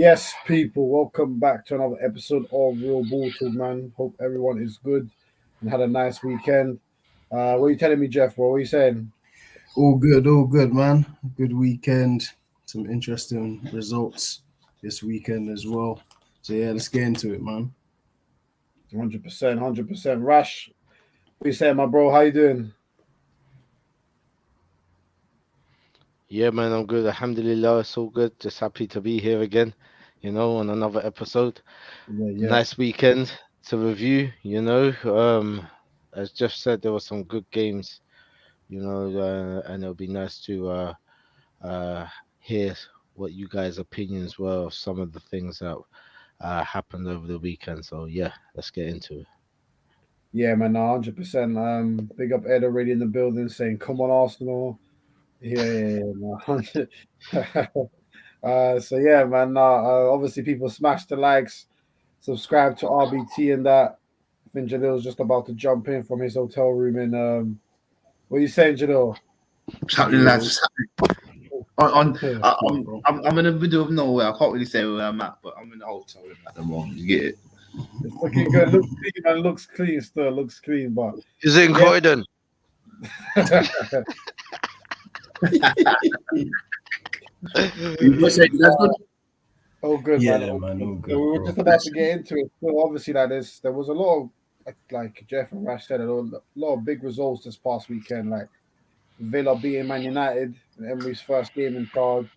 Yes, people, welcome back to another episode of Real Ball Talk, man. Hope everyone is good and had a nice weekend. What are you telling me, Jeff? What are you saying? All good, man. Good weekend. Some interesting results this weekend as well. So yeah, let's get into it, man. 100%, 100%. Rash, what are you saying, my bro? How you doing? Yeah, man, I'm good. Alhamdulillah, it's all good. Just happy to be here again, on another episode. Yeah, yeah. Nice weekend to review, As Jeff said, there were some good games, and it'll be nice to uh hear what you guys' opinions were of some of the things that happened over the weekend. So yeah, let's get into it. Yeah, man, 100%. Big up Ed already in the building saying, come on, Arsenal. Yeah, yeah, yeah, no, 100. So yeah, man. Obviously, people smash the likes, subscribe to RBT and that. I think Jalil's just about to jump in from his hotel room. And what are you saying, Jalil? What's happening, Yeah, lads? On, Yeah. I'm in the middle of nowhere. I can't really say where I'm at, but I'm in the hotel room at the moment. You get it? It's looking good. Looks clean, man. Looks clean still. Looks clean, but Is it in yeah. Croydon? You were saying that's good. Oh, good, man. yeah, All man. good. All So good, we were bro. just about to get into it. So obviously, there was a lot of like Jeff and Rash said, a lot of big results this past weekend. Like Villa beating Man United in Emery's first game in charge.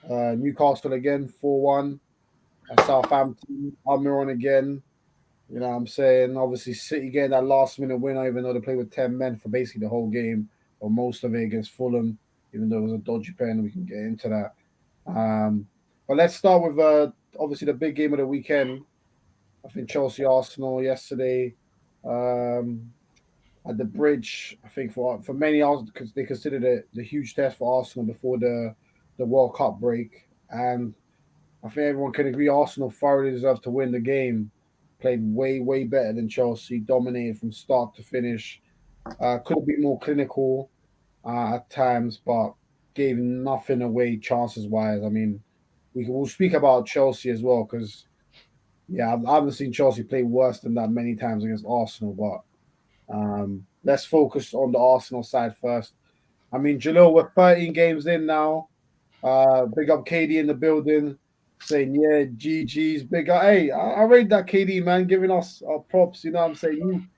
Newcastle again, 4-1. Southampton, Almiron again. You know what I'm saying? Obviously, City getting that last minute winner, even though they played with 10 men for basically the whole game or most of it against Fulham, even though it was a dodgy pen. We can get into that. But let's start with obviously the big game of the weekend. I think Chelsea Arsenal yesterday um, at the Bridge. I think for many, because they considered it the huge test for Arsenal before the World Cup break, and I think everyone can agree Arsenal thoroughly deserved to win the game. Played way better than Chelsea, dominated from start to finish. Could have been more clinical at times, but gave nothing away chances wise. I mean, we'll speak about Chelsea as well because yeah, I haven't seen Chelsea play worse than that many times against Arsenal. But let's focus on the Arsenal side first. I mean, Jalil, we're 13 games in now. Big up KD in the building, saying yeah, GG's. Big up, hey, I rate that KD man, giving us our props. You know what I'm saying?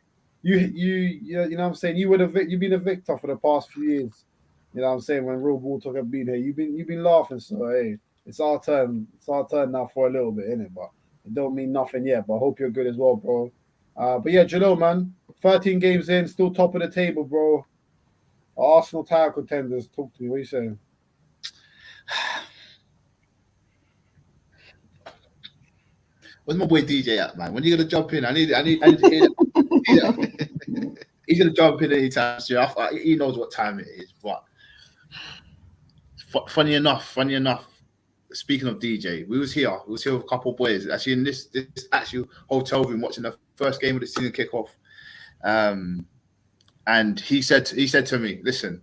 You know what I'm saying? You've been a victor for the past few years. You know what I'm saying? When Real Ball Talk have been here, you've been laughing. So hey, it's our turn. It's our turn now for a little bit, innit? But it don't mean nothing yet. But I hope you're good as well, bro. But yeah, Jalil, man, 13 games in, still top of the table, bro. Arsenal title contenders. Talk to me. What are you saying? Where's my boy DJ at, man? When are you gonna jump in? I need to hear that. He's gonna jump in anytime soon. He knows what time it is. But funny enough. Speaking of DJ, we was here with a couple of boys actually in this actual hotel room watching the first game of the season kick off. And he said to me, "Listen,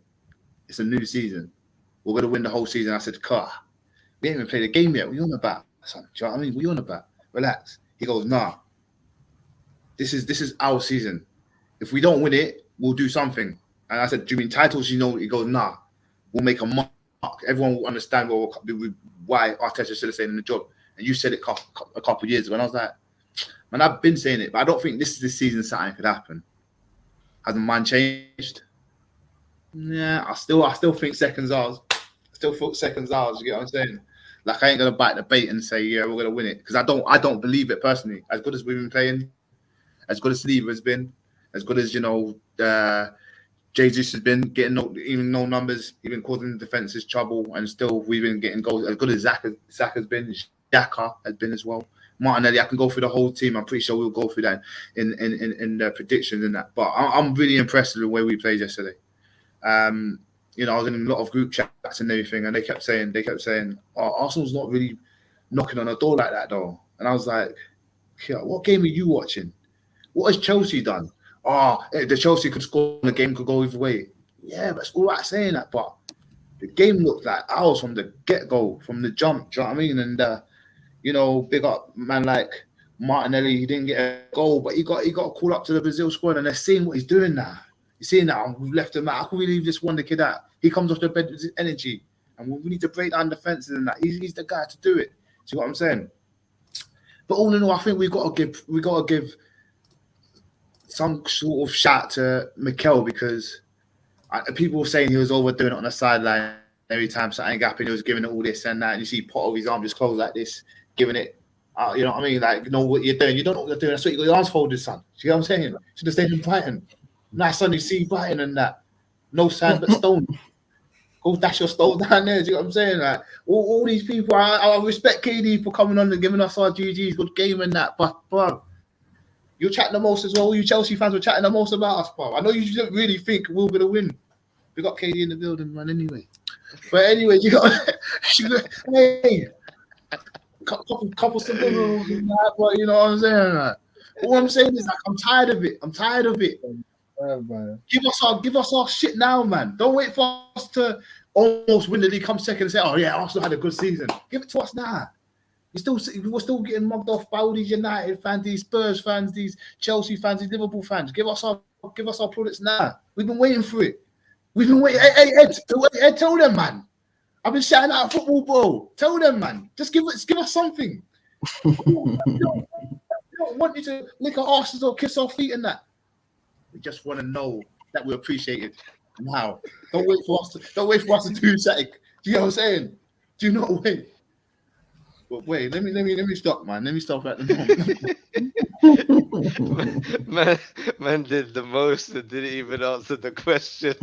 it's a new season. We're gonna win the whole season." I said, "Car, we ain't even played a game yet. What you on about?" I said, "Do you know what I mean? What you on about? Relax." He goes, "Nah, this is our season. If we don't win it, we'll do something." And I said, "Do you mean titles?" You know, he goes, "Nah, we'll make a mark. Everyone will understand why Arteta should have stayed in the job." And you said it a couple of years ago, and I was like, "Man, I've been saying it, but I don't think this is the season something could happen." Hasn't mine changed? Yeah, I still think seconds ours. Still thought seconds ours. You get what I'm saying? Like I ain't gonna bite the bait and say yeah we're gonna win it because I don't believe it personally. As good as we've been playing, as good as Saliba has been, as good as Jesus has been getting no numbers, even causing the defenses trouble, and still we've been getting goals. As good as Zach has been, Xhaka has been as well. Martinelli, I can go through the whole team. I'm pretty sure we'll go through that in the predictions and that. But I'm really impressed with the way we played yesterday. I was in a lot of group chats and everything, and they kept saying, "Oh, Arsenal's not really knocking on a door like that, though." And I was like, "Yeah, what game are you watching? What has Chelsea done? Oh, the Chelsea could score and the game could go either way." Yeah, that's all right saying that, but the game looked like ours from the get-go, from the jump. Do you know what I mean? And You know, big up man like Martinelli. He didn't get a goal, but he got a call up to the Brazil squad, and they're seeing what he's doing now. You're seeing now we've left him out. How can we leave this wonder kid out? He comes off the bed with his energy, and we need to break down defenses and that. He's the guy to do it. See what I'm saying? But all in all, I think we got to give some sort of shout to Mikel, because people were saying he was overdoing it on the sideline every time something happened. He was giving it all this and that, and you see Potter with his arm just closed like this, giving it. You know what I mean? Like, you know what you're doing. You don't know what you're doing. That's what you got your arms folded, son. See what I'm saying? Should have stayed in Brighton. Nice son, you see Brighton and that. No sand but stone. Go dash your stone down there. See what I'm saying? Like all these people, I respect KD for coming on and giving us our GGs, good game and that. But bro, you're chatting the most as well. You Chelsea fans were chatting the most about us, bro. I know you don't really think we're gonna win. We got KD in the building, man. Anyway, but anyway, you got hey. Couple subliminals and that, but you know what I'm saying? Like, all I'm saying is, like, I'm tired of it. Give us our shit now, man. Don't wait for us to almost win the league, come second and say, oh yeah, Arsenal had a good season. Give it to us now. We're still getting mugged off by all these United fans, these Spurs fans, these Chelsea fans, these Liverpool fans. Give us our products now. We've been waiting for it. We've been waiting. Hey, Ed, tell them, man. I've been shouting out football, bro. Tell them, man. Just give us something. We don't want you to lick our asses or kiss our feet and that. We just want to know that we appreciate it now. Don't wait for us to do something. Do you know what I'm saying? Do not wait. But wait, let me stop, man. Let me stop at the moment. man did the most and didn't even answer the question.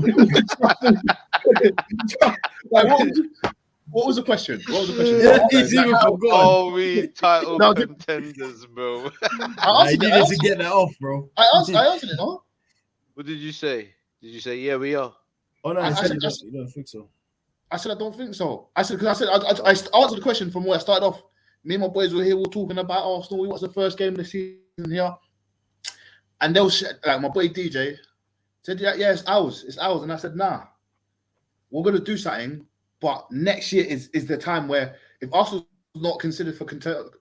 Like, what was the question? Yeah, he's even forgotten. Are we title contenders, bro? I needed to get that off, bro. I answered it, huh? What did you say? Did you say, yeah, we are? Oh, no, I said you don't think so. I said I don't think so. I answered the question from where I started off. Me and my boys were here, we were talking about Arsenal. We watched the first game of the season here. And they were like, my boy DJ said, yeah, it's ours. And I said, nah, we're going to do something. But next year is the time where if Arsenal's not considered for contenders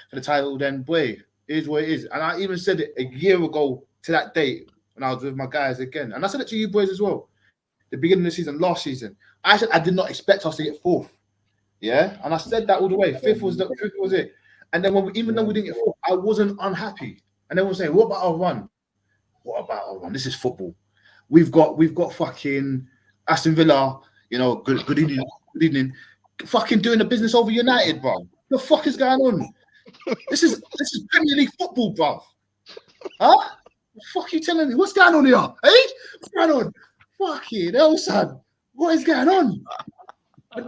for the title, then boy, it is what it is. And I even said it a year ago to that date when I was with my guys again. And I said it to you boys as well. The beginning of the season, last season. I said I did not expect us to get fourth. Yeah, and I said that all the way. Fifth was it. And then even though we didn't get fourth, I wasn't unhappy. And then we're saying, what about our run? This is football. We've got fucking Aston Villa, you know, good evening. Fucking doing the business over United, bro. The fuck is going on? This is Premier League football, bro. Huh? The fuck you telling me? What's going on here? Hey? What's going on? Fucking hell, son. What is going on?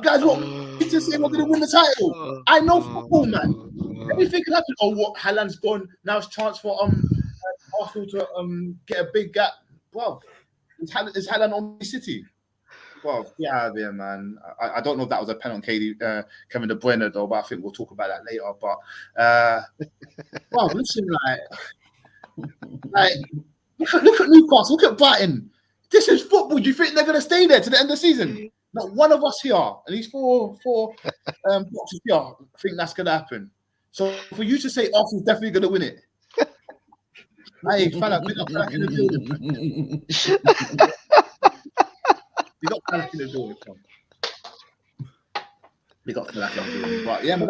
Guys, what? He's just saying we're going to win the title. I know football, man. Anything can happen. Oh, what? Haaland's gone. Now it's chance for Arsenal to get a big gap. Bro, it's Haaland on the City. Bro, get out of here, man. I don't know if that was a pen on Kevin De Bruyne, though, but I think we'll talk about that later. But, bro, listen, like look at Newcastle, look at Brighton. This is football. Do you think they're going to stay there to the end of the season? Not one of us here, at least four boxes here, I think that's going to happen. So for you to say Arsenal's definitely going to win it, hey, fella, pick up Falak in the building. We got Falak in the building. We got Falak in the building. But yeah, but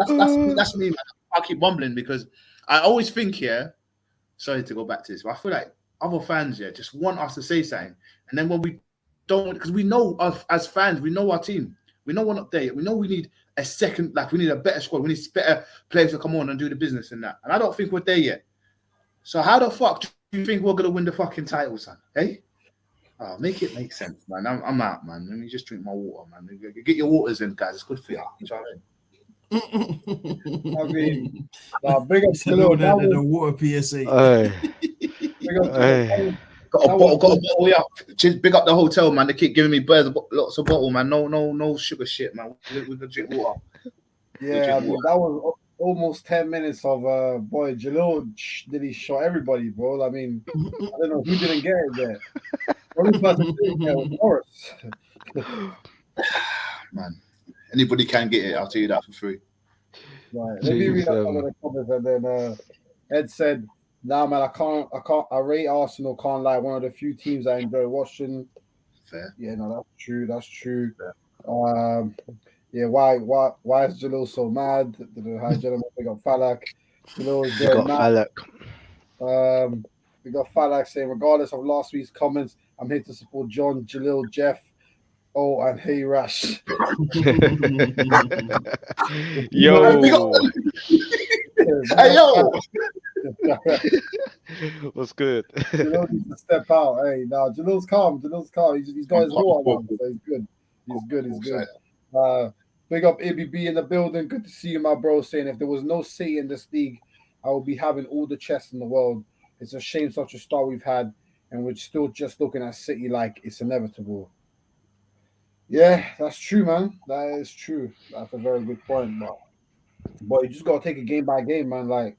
that's me, man. I'll keep mumbling because I always think, sorry to go back to this, but I feel like other fans, just want us to say something. And then when we don't, because we know us as fans, we know our team. We know we're not there. We know we need a second, we need a better squad. We need better players to come on and do the business and that. And I don't think we're there yet. So how the fuck do you think we're going to win the fucking title, son? Hey? Oh, make it make sense, man. I'm out, man. Let me just drink my water, man. Get your waters in, guys. It's good for you. You know what I mean? Big up to the water PSA. Got a bottle, yeah. Big up the hotel, man. They keep giving me lots of bottle, man. No sugar shit, man. We can drink water. Yeah, that was almost 10 minutes of boy Jalil did he shot everybody, bro. I mean, I don't know who didn't get it there. Only person didn't get it was Morris. Man. Anybody can get it. I'll tell you that for free. Right. Let me read Jeez, out some of the comments, and then Ed said, "Nah, man, I rate Arsenal. Can't lie. One of the few teams I enjoy watching. Fair. Yeah, no, that's true. That's true. Fair. Um, yeah, why is Jalil so mad? Hi, gentlemen. We got Falak. Jalil is we going got mad. Falak. We got Falak saying, regardless of last week's comments, I'm here to support John, Jalil, Jeff, and Hey Rash. Hey, big up. Yo, Hey, yo. what's good? Jalil needs to step out. Hey, now Jalil's calm. Jalil's calm. He's got his water now, so he's good. He's good. He's good. Big up ABB in the building. Good to see you, my bro. Saying if there was no City in this league, I would be having all the chests in the world. It's a shame such a start we've had, and we're still just looking at City like it's inevitable. Yeah, that's true, man. That is true. That's a very good point. But you just gotta take it game by game, man. Like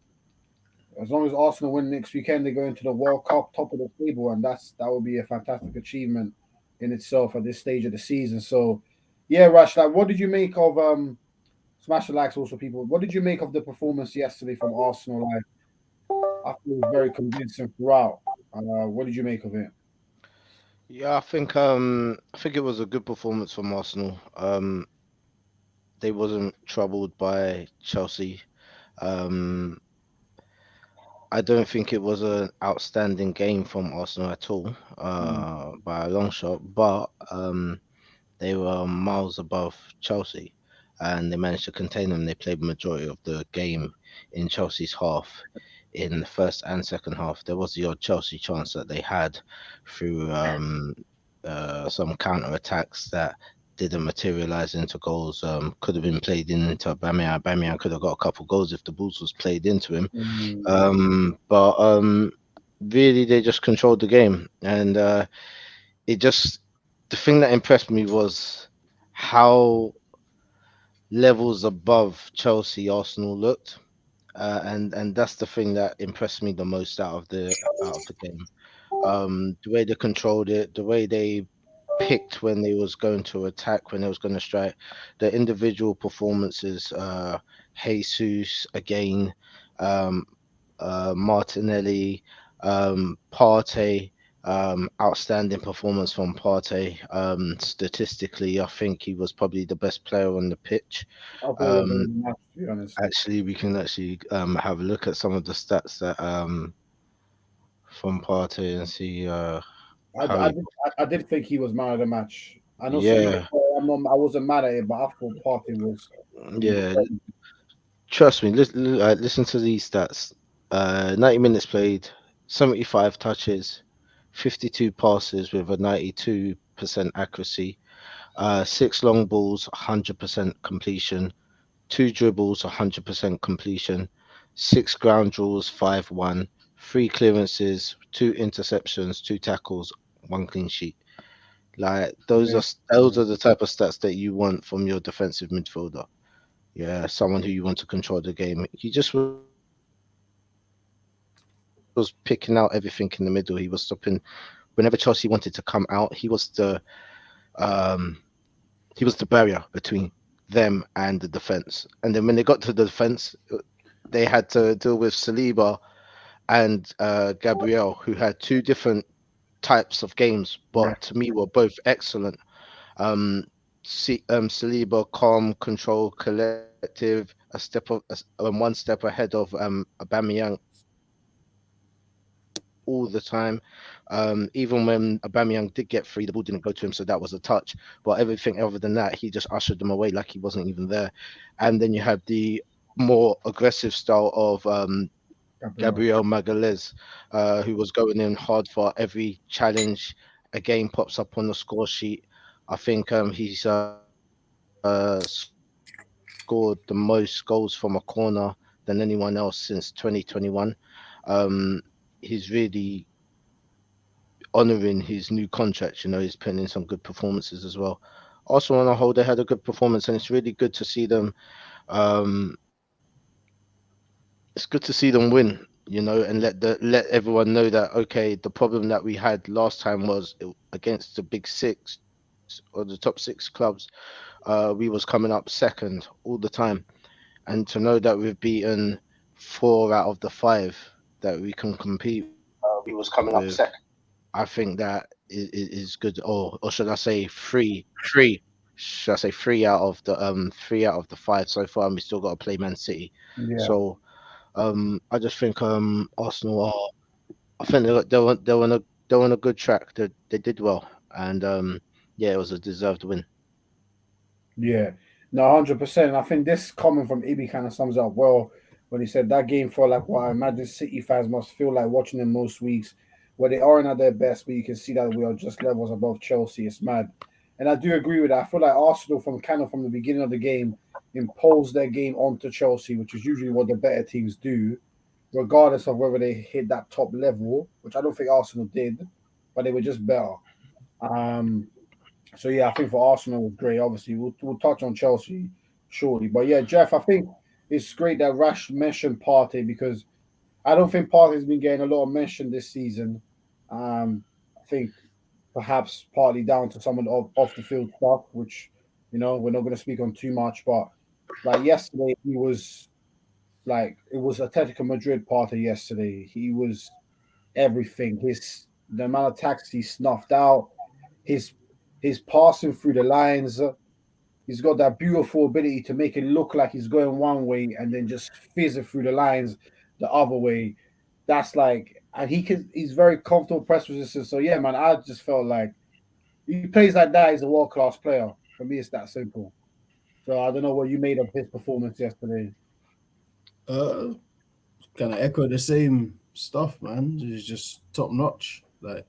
as long as Arsenal win next weekend, they go into the World Cup top of the table, and that would be a fantastic achievement in itself at this stage of the season. So, yeah, Rash, like, what did you make of Smash the likes also people? What did you make of the performance yesterday from Arsenal? Like, I thought it was very convincing throughout. What did you make of it? Yeah, I think it was a good performance from Arsenal. They wasn't troubled by Chelsea. Um, I don't think it was an outstanding game from Arsenal at all, Mm, by a long shot, but they were miles above Chelsea and they managed to contain them. They played the majority of the game in Chelsea's half. In the first and second half, there was the odd Chelsea chance that they had through some counter attacks that didn't materialize into goals. Could have been played into Aubameyang. Aubameyang could have got a couple goals if the balls was played into him. mm, But really, they just controlled the game, and it just the thing that impressed me was how levels above Chelsea Arsenal looked, and that's the thing that impressed me the most out of the game. The way they controlled it, the way they picked when they was going to attack, when they was going to strike, the individual performances. Jesus again, um, Martinelli, Partey. Outstanding performance from Partey. Statistically, I think he was probably the best player on the pitch. I thought it was a Um, good match, to be honest. actually, we can actually have a look at some of the stats that from Partey and see I, how I he. did I did think he was man of the match. I know some people. Yeah, I wasn't mad at it, but I thought Partey was yeah. incredible. Trust me. Listen to these stats. 90 minutes played, 75 touches, 52 passes with a 92% accuracy. Six long balls, 100% completion. Two dribbles, 100% completion. Six ground draws, 5-1. Three clearances, two interceptions, two tackles, one clean sheet. Like those are Amazing. those are the type of stats that you want from your defensive midfielder. Yeah, someone who you want to control the game. He just was picking out everything in the middle. He was stopping whenever Chelsea wanted to come out. Um, he was the barrier between them and the defense. And then when they got to the defense, they had to deal with Saliba and Gabriel, who had two different types of games, Yeah. but to me were both excellent. Saliba, calm, control, collective, one step ahead of Aubameyang all the time. Even when Aubameyang did get free, the ball didn't go to him, so that was a touch. But everything other than that, he just ushered them away like he wasn't even there. And then you had the more aggressive style of Gabriel. Gabriel Magalhaes, who was going in hard for every challenge. A game pops up on the score sheet. I think he's scored the most goals from a corner than anyone else since 2021. He's really honouring his new contract. He's putting in some good performances as well. Also, on the whole, they had a good performance, and it's really good to see them. Um, it's good to see them win, and let everyone know that okay, the problem that we had last time was against the big six or the top six clubs. we was coming up second all the time, and to know that we've beaten 4 out of the 5 that we can compete We was coming up with, second. I think that is good. Or should I say three? Should I say 3 out of the 5 so far, and we still got to play Man City. Yeah. So I just think Arsenal are. I think they're on a good track. They did well, and yeah, it was a deserved win. Yeah, no, 100%. I think this comment from Ibi kind of sums it up well when he said that game felt like what I imagine City fans must feel like watching them most weeks, where they aren't at their best, but you can see that we are just levels above Chelsea. It's mad, and I do agree with that. I feel like Arsenal, from the beginning of the game, imposed their game onto Chelsea, which is usually what the better teams do, regardless of whether they hit that top level, which I don't think Arsenal did, but they were just better. Um, so yeah, I think for Arsenal was great. Obviously, we'll touch on Chelsea shortly, but yeah, Jeff, I think it's great that Rash mentioned Partey because I don't think Partey's been getting a lot of mention this season. I think perhaps partly down to some of the off the field stuff, which we're not going to speak on too much. But like yesterday, he was like it was Atletico Madrid Partey yesterday. He was everything. The amount of attacks he snuffed out, his his passing through the lines. He's got that beautiful ability to make it look like he's going one way and then just fizz it through the lines the other way. That's like, and he's very comfortable press resistance. So yeah, man, I just felt like he plays like that. He's a world class player. For me, it's that simple. So I don't know what you made of his performance yesterday. Uh, Kind of echo the same stuff, man. It's just top notch. Like,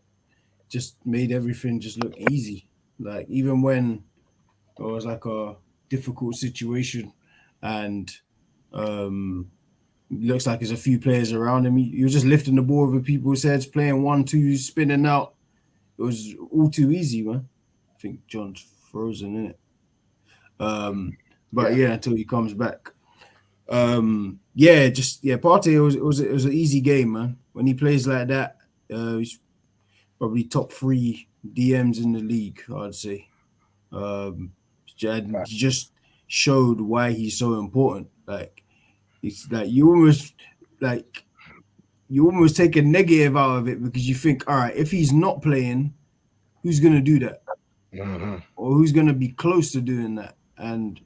just made everything just look easy. Like, even when it was like a difficult situation, and um, looks like there's a few players around him. He was just lifting the ball over people's heads, playing 1-2, spinning out. It was all too easy, man. I think John's frozen in it. But yeah, until he comes back. Partey. It was an easy game, man. When he plays like that, he's probably top 3 DMs in the league, I'd say. And he just showed why he's so important. Like it's like you almost take a negative out of it because you think, all right, if he's not playing, who's gonna do that? Or who's gonna be close to doing that? And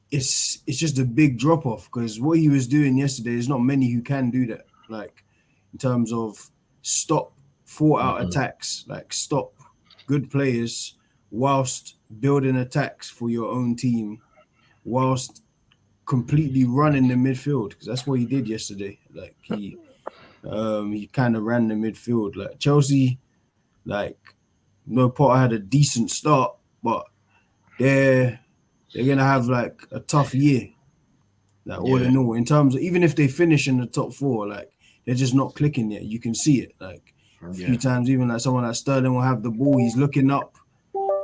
it's just a big drop off because what he was doing yesterday, there's not many who can do that. Like in terms of stop thought out attacks, like stop good players whilst building attacks for your own team, whilst completely running the midfield, because that's what he did yesterday. Like he kind of ran the midfield. Like Chelsea, like no Potter had a decent start, but they're gonna have like a tough year. Like all in all, in terms of even if they finish in the top 4, like they're just not clicking yet. You can see it. Like a few times, even like someone like Sterling will have the ball, he's looking up,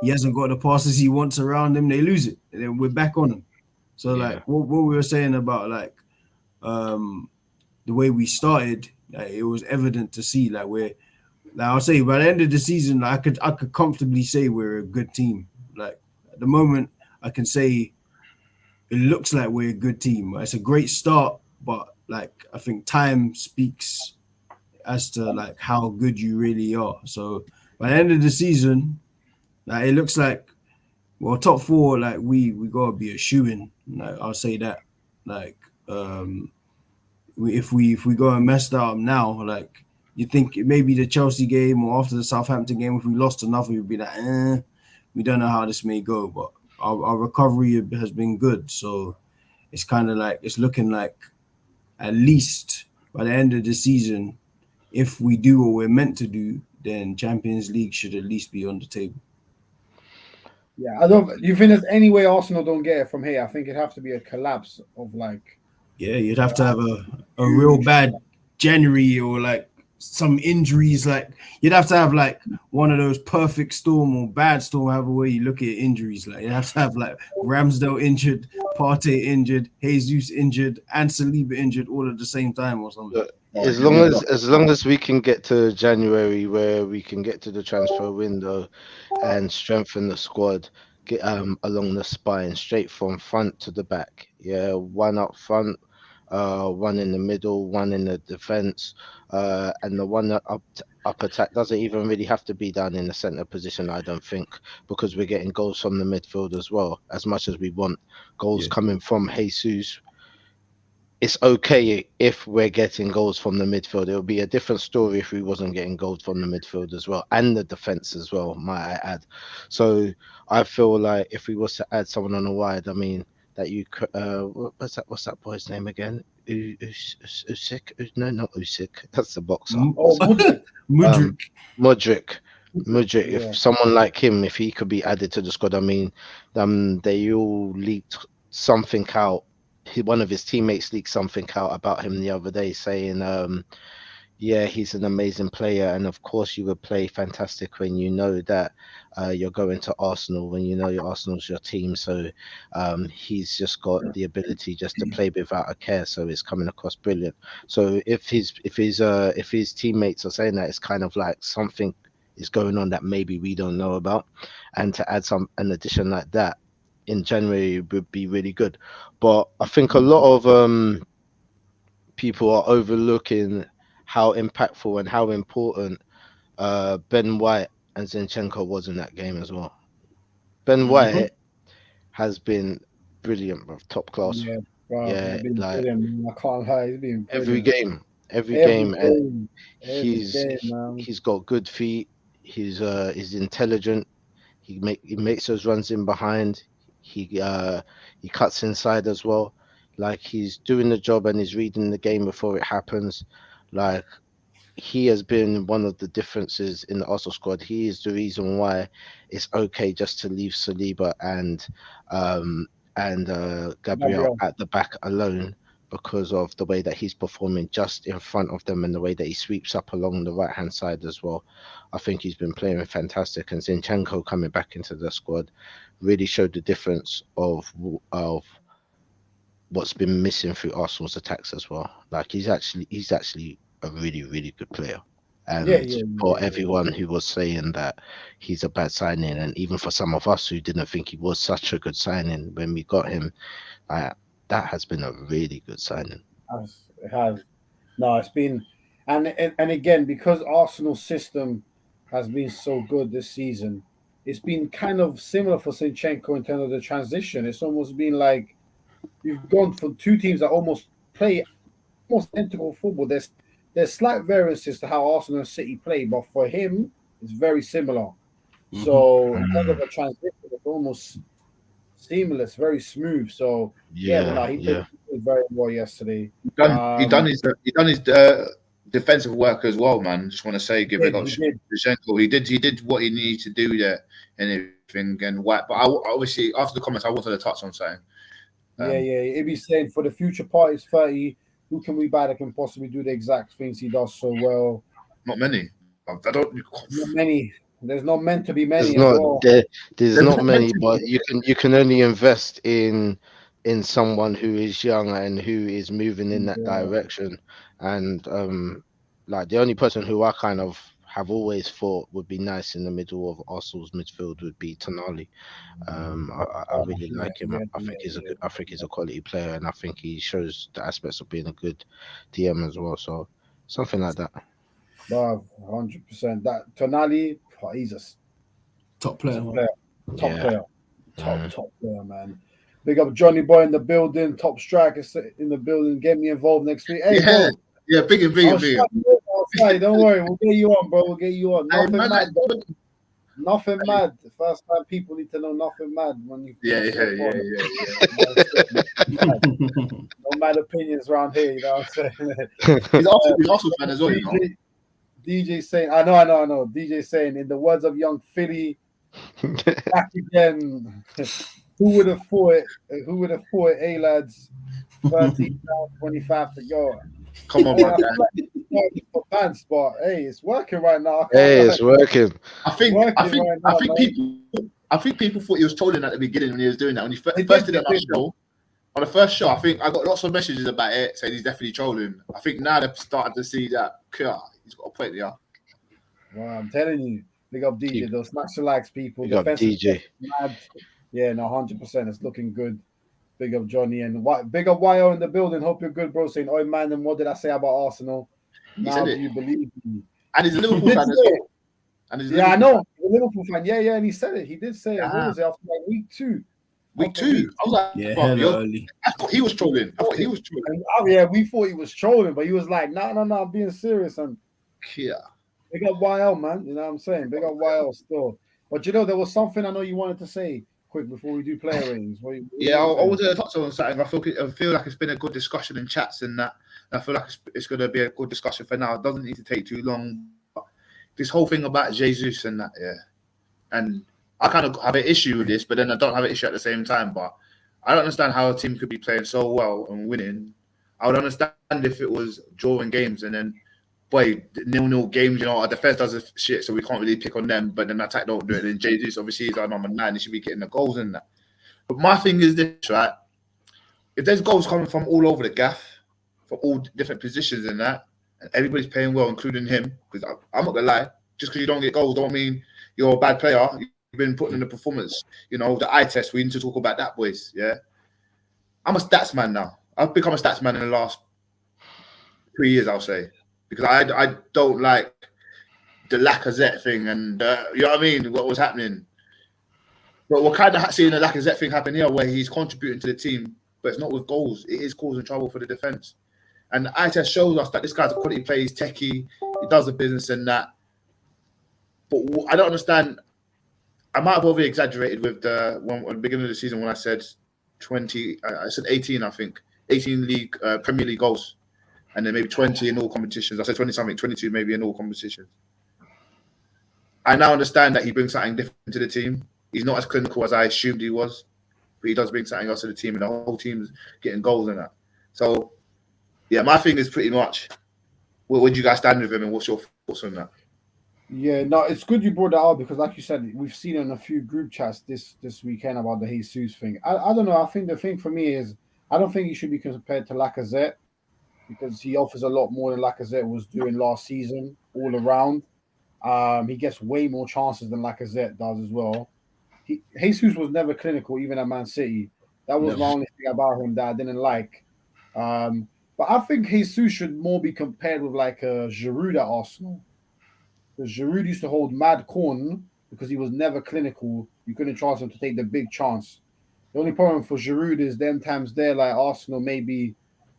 he hasn't got the passes he wants around him, they lose it, and then we're back on him. So like what we were saying about like the way we started, like, it was evident to see like I'll say by the end of the season, like, I could comfortably say we're a good team. Like at the moment, I can say it looks like we're a good team. It's a great start, but like I think time speaks as to like how good you really are. So by the end of the season, like it looks like top 4, like we gotta be a shoo-in. Like I'll say that. Like if we go and mess that up now, like you think maybe the Chelsea game or after the Southampton game, if we lost enough, we would be like, we don't know how this may go, but our recovery has been good. So it's kind of like it's looking like at least by the end of the season, if we do what we're meant to do, then Champions League should at least be on the table. Yeah, I don't. Do you think there's any way Arsenal don't get it from here? I think it'd have to be a collapse of like. Yeah, you'd have to have a real bad January or like some injuries. Like you'd have to have like one of those perfect storm or bad storm, however way you look at injuries. Like you have to have like Ramsdale injured, Partey injured, Jesus injured, and Saliba injured all at the same time or something. As long as we can get to January, where we can get to the transfer window and strengthen the squad, along the spine, straight from front to the back. Yeah, one up front, one in the middle, one in the defense, and the one that up attack doesn't even really have to be down in the center position, I don't think, because we're getting goals from the midfield as well. As much as we want goals coming from Jesus, it's okay if we're getting goals from the midfield. It would be a different story if we wasn't getting goals from the midfield as well, and the defense as well, might I add. So I feel like if we was to add someone on the wide, I mean that you what's that boy's name again? Usyk? No, not Usyk. That's the boxer. Oh, Mudryk. Um, Mudryk. Mudryk. Yeah. If someone like him, if he could be added to the squad, I mean, they all leaked something out. One of his teammates leaked something out about him the other day, saying, yeah, he's an amazing player, and of course you would play fantastic when you know that you're going to Arsenal, when you know your Arsenal's your team. So he's just got the ability just to play without a care. So it's coming across brilliant. So if his teammates are saying that, it's kind of like something is going on that maybe we don't know about, and to add an addition like that in January would be really good. But I think a lot of people are overlooking how impactful and how important Ben White and Zinchenko was in that game as well. Ben White has been brilliant, bro, top class. Yeah, bro. Yeah, He's been like brilliant. I can't lie. He's been brilliant. every game, and Every game, man. he's got good feet. He's intelligent. He makes those runs in behind. He cuts inside as well. Like, he's doing the job and he's reading the game before it happens. Like, he has been one of the differences in the Arsenal squad. He is the reason why it's okay just to leave Saliba and Gabriel at the back alone, because of the way that he's performing just in front of them and the way that he sweeps up along the right hand side as well. I think he's been playing fantastic, and Zinchenko coming back into the squad really showed the difference of what's been missing through Arsenal's attacks as well. Like, he's actually a really, really good player. And for everyone who was saying that he's a bad signing, and even for some of us who didn't think he was such a good signing when we got him, that has been a really good signing. It has. No, it's been, and again, because Arsenal's system has been so good this season, it's been kind of similar for Zinchenko in terms of the transition. It's almost been like you've gone from two teams that almost play almost identical football. There's slight variances to how Arsenal and City play, but for him, it's very similar. So in terms of a transition, it's almost seamless, very smooth. So he played very well yesterday. He done his defensive work as well, man. Just want to say, give it up. He did what he needed to do there and everything and what. But obviously, after the comments, I wanted to touch on something. He'd be saying for the future parties 30, who can we buy that can possibly do the exact things he does so well? Not many. Not many. There's not meant to be many. There's not many, but you can only invest in someone who is young and who is moving in that direction. And like, the only person who I kind of have always thought would be nice in the middle of Arsenal's midfield would be Tonali. I really like him. I think he's a quality player, and I think he shows the aspects of being a good DM as well. So something like that. 100%. That Tonali, he's a top player. Top player, man. Big up Johnny Boy in the building. Top striker in the building. Get me involved next week. Hey, bro. Yeah, big. Don't worry, we'll get you on, bro. We'll get you on. Nothing mad. The first time people need to know nothing mad when you. No mad opinions around here. You know what I'm saying? He's also fan as well. DJ saying, I know. DJ saying, in the words of young Philly, back again. Who would have thought it? Who would have thought it? Hey, lads, 13 down, 25 to go. Come on, man. For fans, but hey, it's working right now. Hey, it's working. I think people thought he was trolling at the beginning when he was doing that. When he first did it on the first show, I think I got lots of messages about it saying he's definitely trolling. I think now they've started to see that he's got a point there. Well, I'm telling you, big up DJ. Those smash the likes, people. Big up DJ. Yeah, no, 100%. It's looking good. Big up Johnny and big up YO in the building. Hope you're good, bro. Saying, "Oi, man, and what did I say about Arsenal? He Now said do it. you believe me?" And he's a He Liverpool did fan say as it. well. And he's a Yeah, I Liverpool fan. know. He's a Liverpool fan. Yeah, yeah, and he said it. He did say it. What Yeah. was it after like week 2? Week After 2. week I was 2. like, Yeah, bro, hella early. I thought he was trolling. I thought he was trolling. And, oh yeah, we thought he was trolling, but he was like, "No, no, no, I'm being serious." And Yeah. big up YL, man. You know what I'm saying? Big up YL still. But you know, there was something I know you wanted to say quick before we do player ratings. What Yeah, I you saying? was going to touch on something. I feel like it's been a good discussion in chats and that. I feel like it's going to be a good discussion for now. It doesn't need to take too long. This whole thing about Jesus and that, yeah. And I kind of have an issue with this, but then I don't have an issue at the same time. But I don't understand how a team could be playing so well and winning. I would understand if it was drawing games and then, boy, 0-0 games, you know, our defense does this shit, so we can't really pick on them, but then attack don't do it. And Jesus, obviously, is our number 9. He should be getting the goals in that. But my thing is this, right? If there's goals coming from all over the gaff, from all different positions in that, and everybody's playing well, including him, because I'm not going to lie, just because you don't get goals don't mean you're a bad player. You've been putting in the performance, you know, the eye test. We need to talk about that, boys. Yeah. I'm a stats man now. I've become a stats man in the last 3 years, I'll say, because I don't like the Lacazette thing and, you know what I mean, what was happening. But we're kind of seeing the Lacazette thing happen here where he's contributing to the team, but it's not with goals. It is causing trouble for the defense. And the eye test shows us that this guy's a quality player. He's techie. He does the business and that. But I don't understand. I might have over exaggerated with the one at the beginning of the season when I said 20. I said 18, I think. 18 league Premier League goals. And then maybe 20 in all competitions. I said 20 something, 22 maybe in all competitions. I now understand that he brings something different to the team. He's not as clinical as I assumed he was, but he does bring something else to the team, and the whole team's getting goals in that. So, yeah, my thing is pretty much, where do you guys stand with him, and what's your thoughts on that? Yeah, no, it's good you brought that up because, like you said, we've seen in a few group chats this weekend about the Jesus thing. I don't know. I think the thing for me is I don't think he should be compared to Lacazette because he offers a lot more than Lacazette was doing last season all around. He gets way more chances than Lacazette does as well. Jesus was never clinical, even at Man City. That was my only thing about him that I didn't like. But I think Jesus should more be compared with like a Giroud at Arsenal. Because Giroud used to hold mad corn because he was never clinical. You couldn't trust him to take the big chance. The only problem for Giroud is them times there, like Arsenal maybe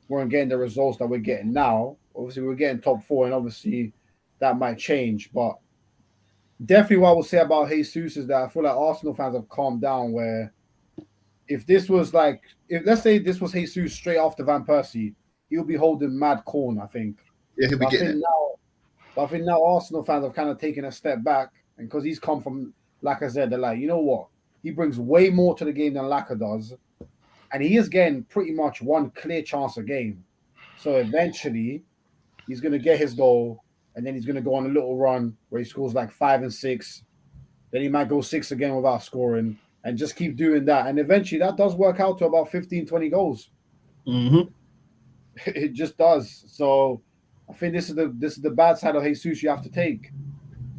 weren't getting the results that we're getting now. Obviously, we're getting top 4, and obviously that might change. But definitely what I will say about Jesus is that I feel like Arsenal fans have calmed down where if this was like, if let's say this was Jesus straight after Van Persie, he'll be holding mad corn, I think. Yeah, he'll be But getting it. I think now Arsenal fans have kind of taken a step back, and because he's come from Lacazette, they're like, you know what? He brings way more to the game than Lacazette does, and he is getting pretty much one clear chance a game. So eventually, he's going to get his goal, and then he's going to go on a little run where he scores like 5 and 6. Then he might go 6 again without scoring, and just keep doing that. And eventually, that does work out to about 15, 20 goals. Mm-hmm. It just does. So I think this is the bad side of Jesus you have to take.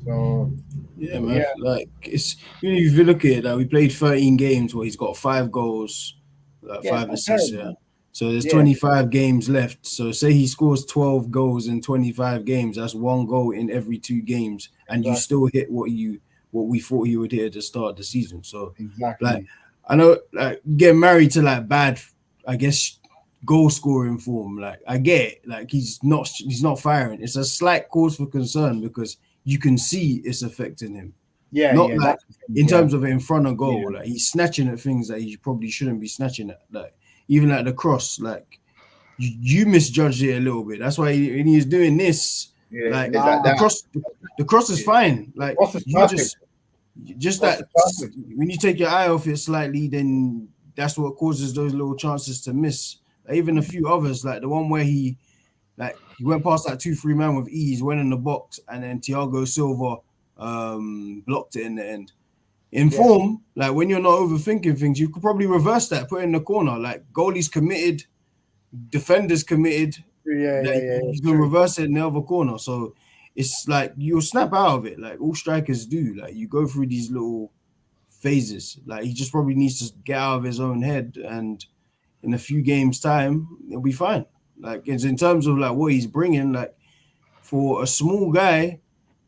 So Yeah, man. Like it's if you look at it, like we played 13 games where he's got 5 goals, like 5 assists. Yeah. So there's 25 games left. So say he scores 12 goals in 25 games. That's 1 goal in every 2 games, and you still hit what we thought he would hit at the start of the season. So like I know, like getting married to like bad, I guess, goal scoring form. Like I get it. Like he's not firing. It's a slight cause for concern because you can see it's affecting him. Not like in terms of in front of goal. Like he's snatching at things that he probably shouldn't be snatching at. Like even like the cross, like you misjudged it a little bit. That's why when he's doing this, like the cross is fine. Like you just that when you take your eye off it slightly, then that's what causes those little chances to miss. Like, even a few others, like the one where he went past that 2-3 man with ease, went in the box, and then Thiago Silva blocked it in the end. In form, like when you're not overthinking things, you could probably reverse that, put it in the corner. Like goalies committed, defenders committed. You can reverse it in the other corner. So it's like you'll snap out of it, like all strikers do. Like you go through these little phases. Like he just probably needs to get out of his own head, and in a few games' time, it'll be fine. Like it's in terms of like what he's bringing, like for a small guy,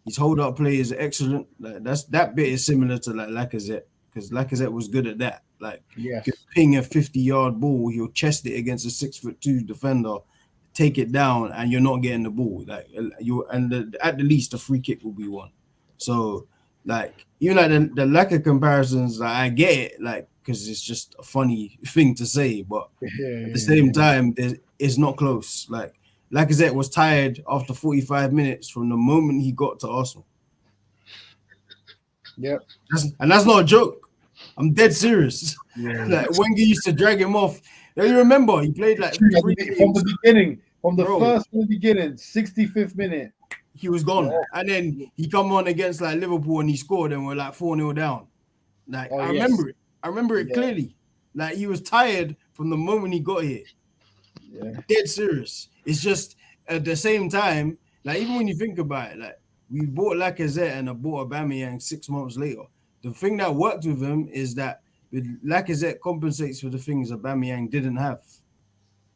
his hold-up play is excellent. Like that bit is similar to like Lacazette, because Lacazette was good at that. Like Yes. you could ping a 50-yard ball, he'll chest it against a 6'2" defender, take it down, and you're not getting the ball. Like at the least, a free kick will be won. So like even like the lack of comparisons, like, I get it, like because it's just a funny thing to say, but at the same time, it's not close. Like Lacazette was tired after 45 minutes from the moment he got to Arsenal. Yep. And that's not a joke. I'm dead serious. Yeah. Like Wenger used to drag him off. You remember he played like from the beginning, from the beginning, 65th minute. He was gone. Yeah. And then he come on against like Liverpool and he scored and we're like 4-0 down. Like I remember it. I remember it clearly. Like he was tired from the moment he got here. Yeah. Dead serious. It's just at the same time, like even when you think about it, like we bought Lacazette and I bought Aubameyang 6 months later. The thing that worked with him is that Lacazette compensates for the things Aubameyang didn't have.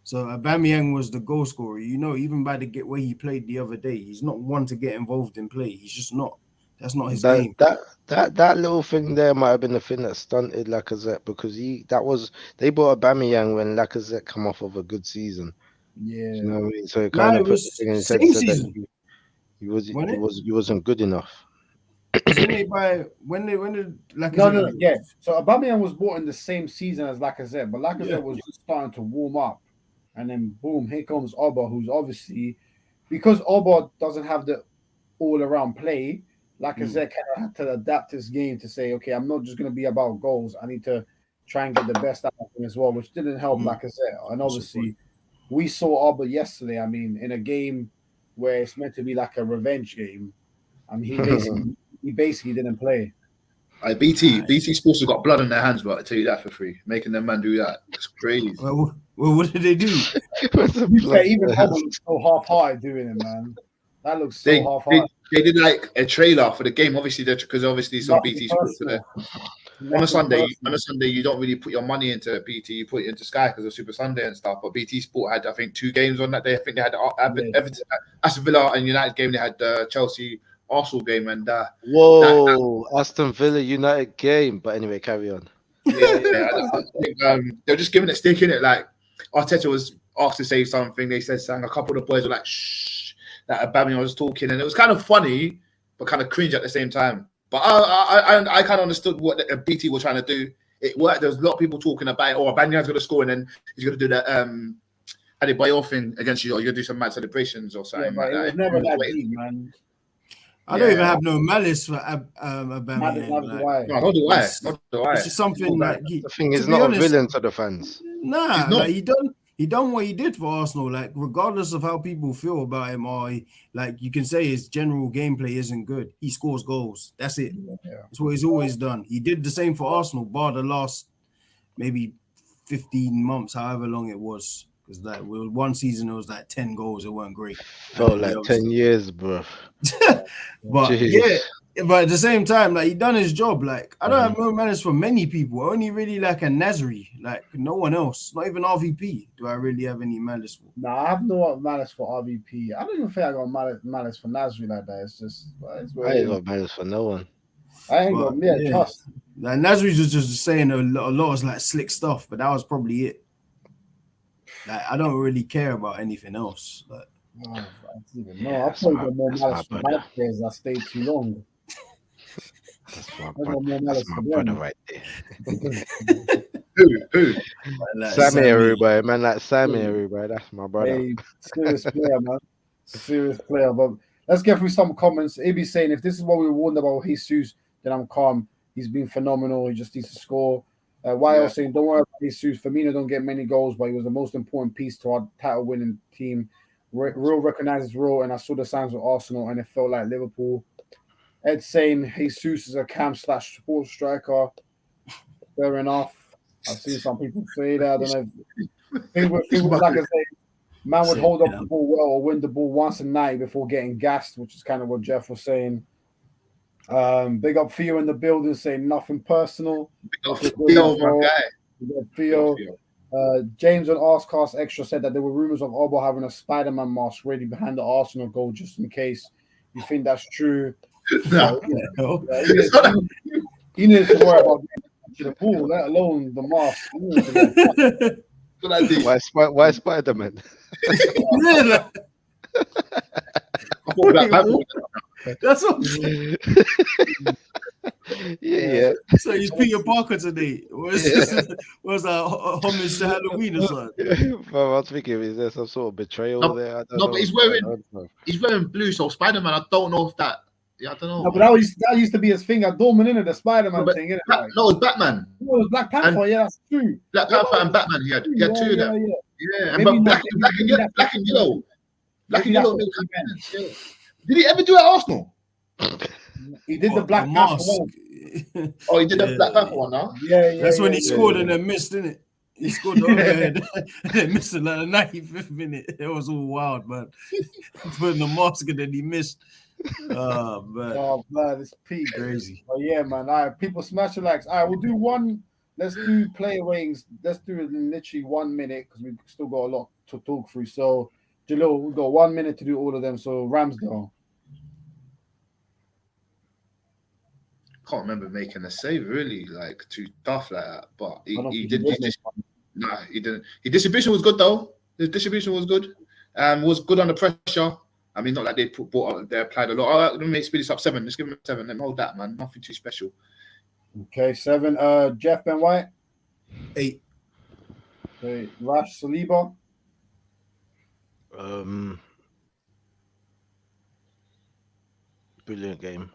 So Aubameyang was the goal scorer. You know, even by the way he played the other day, he's not one to get involved in play. He's just not. That's not his game. That little thing there might have been the thing that stunted Lacazette because they bought Aubameyang when Lacazette come off of a good season. Yeah. You know what I mean? So it kind of put the thing in his head that he wasn't good enough. When did Lacazette? No. Yeah. So Aubameyang was bought in the same season as Lacazette, but Lacazette was just starting to warm up, and then boom, here comes Auba, who's obviously because Auba doesn't have the all-around play. Lacazette kind of had to adapt his game to say, okay, I'm not just going to be about goals. I need to try and get the best out of him as well, which didn't help Lacazette. And obviously, we saw Auba yesterday. I mean, in a game where it's meant to be like a revenge game, I mean, he basically didn't play. BT Sports have got blood on their hands, but I tell you that for free. Making them man do that. It's crazy. Well, what did they do? Even Auba looks so half-hearted doing it, man. That looks so half-hearted. They did like a trailer for the game, obviously, because obviously it's on BT Sports today. On a Sunday, you don't really put your money into BT, you put it into Sky because of Super Sunday and stuff. But BT Sport had, I think, 2 games on that day. I think they had Everton, Aston Villa and United game. They had the Chelsea Arsenal game and Aston Villa United game. But anyway, carry on. I think, they're just giving it stick in it. Like Arteta was asked to say something. They said something. A couple of the boys were like, "Shh." That Aubameyang was talking, and it was kind of funny, but kind of cringe at the same time. But I kind of understood what the BT were trying to do. It worked. There was a lot of people talking about it. Aubameyang's going to score, and then he's going to do that Adebayor thing against you, or you're going to do some mad celebrations or something like that. It was never that deep, man. I don't even have no malice for Aubameyang. Not do I. It's just something like the thing is not a villain to the fans. Nah, like he done what he did for Arsenal. Like regardless of how people feel about him, or like you can say his general gameplay isn't good. He scores goals. That's it. That's what he's always done. He did the same for Arsenal, bar the last maybe 15 months, however long it was. Because like one season it was like 10 goals. It weren't great. Felt like 10 years, bro. But but at the same time, like he done his job. Like I don't have no malice for many people. Only really like a Nasri. Like no one else. Not even RVP. Do I really have any malice for? No, I have no malice for RVP. I don't even think I got malice for Nasri like that. It's just I ain't got malice for no one. I ain't got trust. Like Nasri was just saying a lot of like slick stuff, but that was probably it. Like I don't really care about anything else. Like, I probably got more malice for my players that stayed too long. That's my brother right there. Who? Like Sammy, everybody, man. Like Sammy, everybody. That's my brother. Hey, serious player, man. Serious player. But let's get through some comments. AB saying, if this is what we were warned about Jesus, then I'm calm. He's been phenomenal. He just needs to score. YL saying, don't worry about Jesus. Firmino don't get many goals, but he was the most important piece to our title-winning team. Real recognizes real, and I saw the signs with Arsenal, and it felt like Liverpool. Ed saying Jesus is a cam/support striker. Fair enough. I've seen some people say that. I don't know. Think like I say, man would hold up the ball well or win the ball once a night before getting gassed, which is kind of what Jeff was saying. Big up Theo in the building saying nothing personal. Theo, my guy. Big up Theo. James on Arscast Extra said that there were rumors of Auba having a Spider-Man mask ready behind the Arsenal goal just in case. You think that's true? Nah. He needs to worry about getting to the pool, let alone the mask. What I did. Why Spider-Man? Yeah, I thought Black Panther. that's what. Yeah. So he's Peter Parker today. Was that homage to Halloween or something? Bro, I was thinking, is there some sort of betrayal there? I don't know. But he's wearing blue. So Spider-Man, I don't know if that. Yeah, I don't know. No, but that used to be his thing at Dortmund, innit? The Spider-Man thing, innit? No, it's Batman. No, it was Black Panther. Yeah, that's true. Black Panther and Batman. He had two of them. Yeah, and but black and yellow. Black and yellow. Yeah. Did he ever do it at Arsenal? He did the Black Panther one. Oh, he did the Black Panther one, now? Yeah. That's when he scored and then missed, didn't it? He scored the overhead and then missed it like the 95th minute. It was all wild, man. Putting the mask and then he missed. Oh man, it's peak. Crazy. Oh yeah, man. All right, people smash the likes. All right, we'll do one. Let's do player ratings. Let's do it in literally 1 minute because we've still got a lot to talk through. So, Jalil, we've got 1 minute to do all of them. So, Ramsdale. Can't remember making a save really, like too tough like that. But he did. He didn't. His distribution was good though. His distribution was good. Was good under pressure. I mean, not like they applied a lot. All right, let me speed this up 7. Let's give him a 7. Let me hold that, man. Nothing too special. Okay, 7. Jeff Ben White. 8. Okay, Rash Saliba. Brilliant game.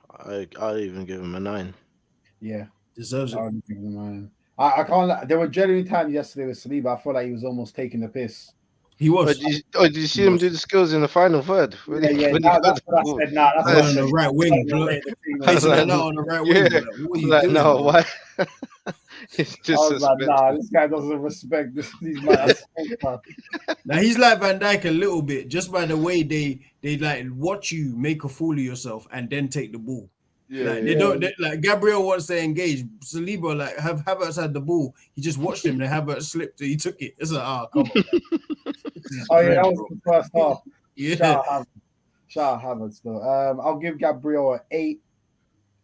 I'll even give him a 9. Yeah, deserves it. I would give him a 9. I can't. There were genuine times yesterday with Saliba. I felt like he was almost taking the piss. He was. Did you see him do the skills in the final third? That's what I said. Nah, that's on the right wing. Placing it out on the right wing. Yeah. What are you doing? No, why? It's I was like, nah, this guy doesn't respect these man. Now he's like Van Dijk a little bit, just by the way they like watch you make a fool of yourself and then take the ball. Yeah, like, they don't like Gabriel wants to engage. Saliba like Havertz had the ball. He just watched him. Then Havertz slipped. He took it. It's like, come on. Oh yeah, that was the first half. Yeah. Shout out Havertz though. I'll give Gabriel an 8.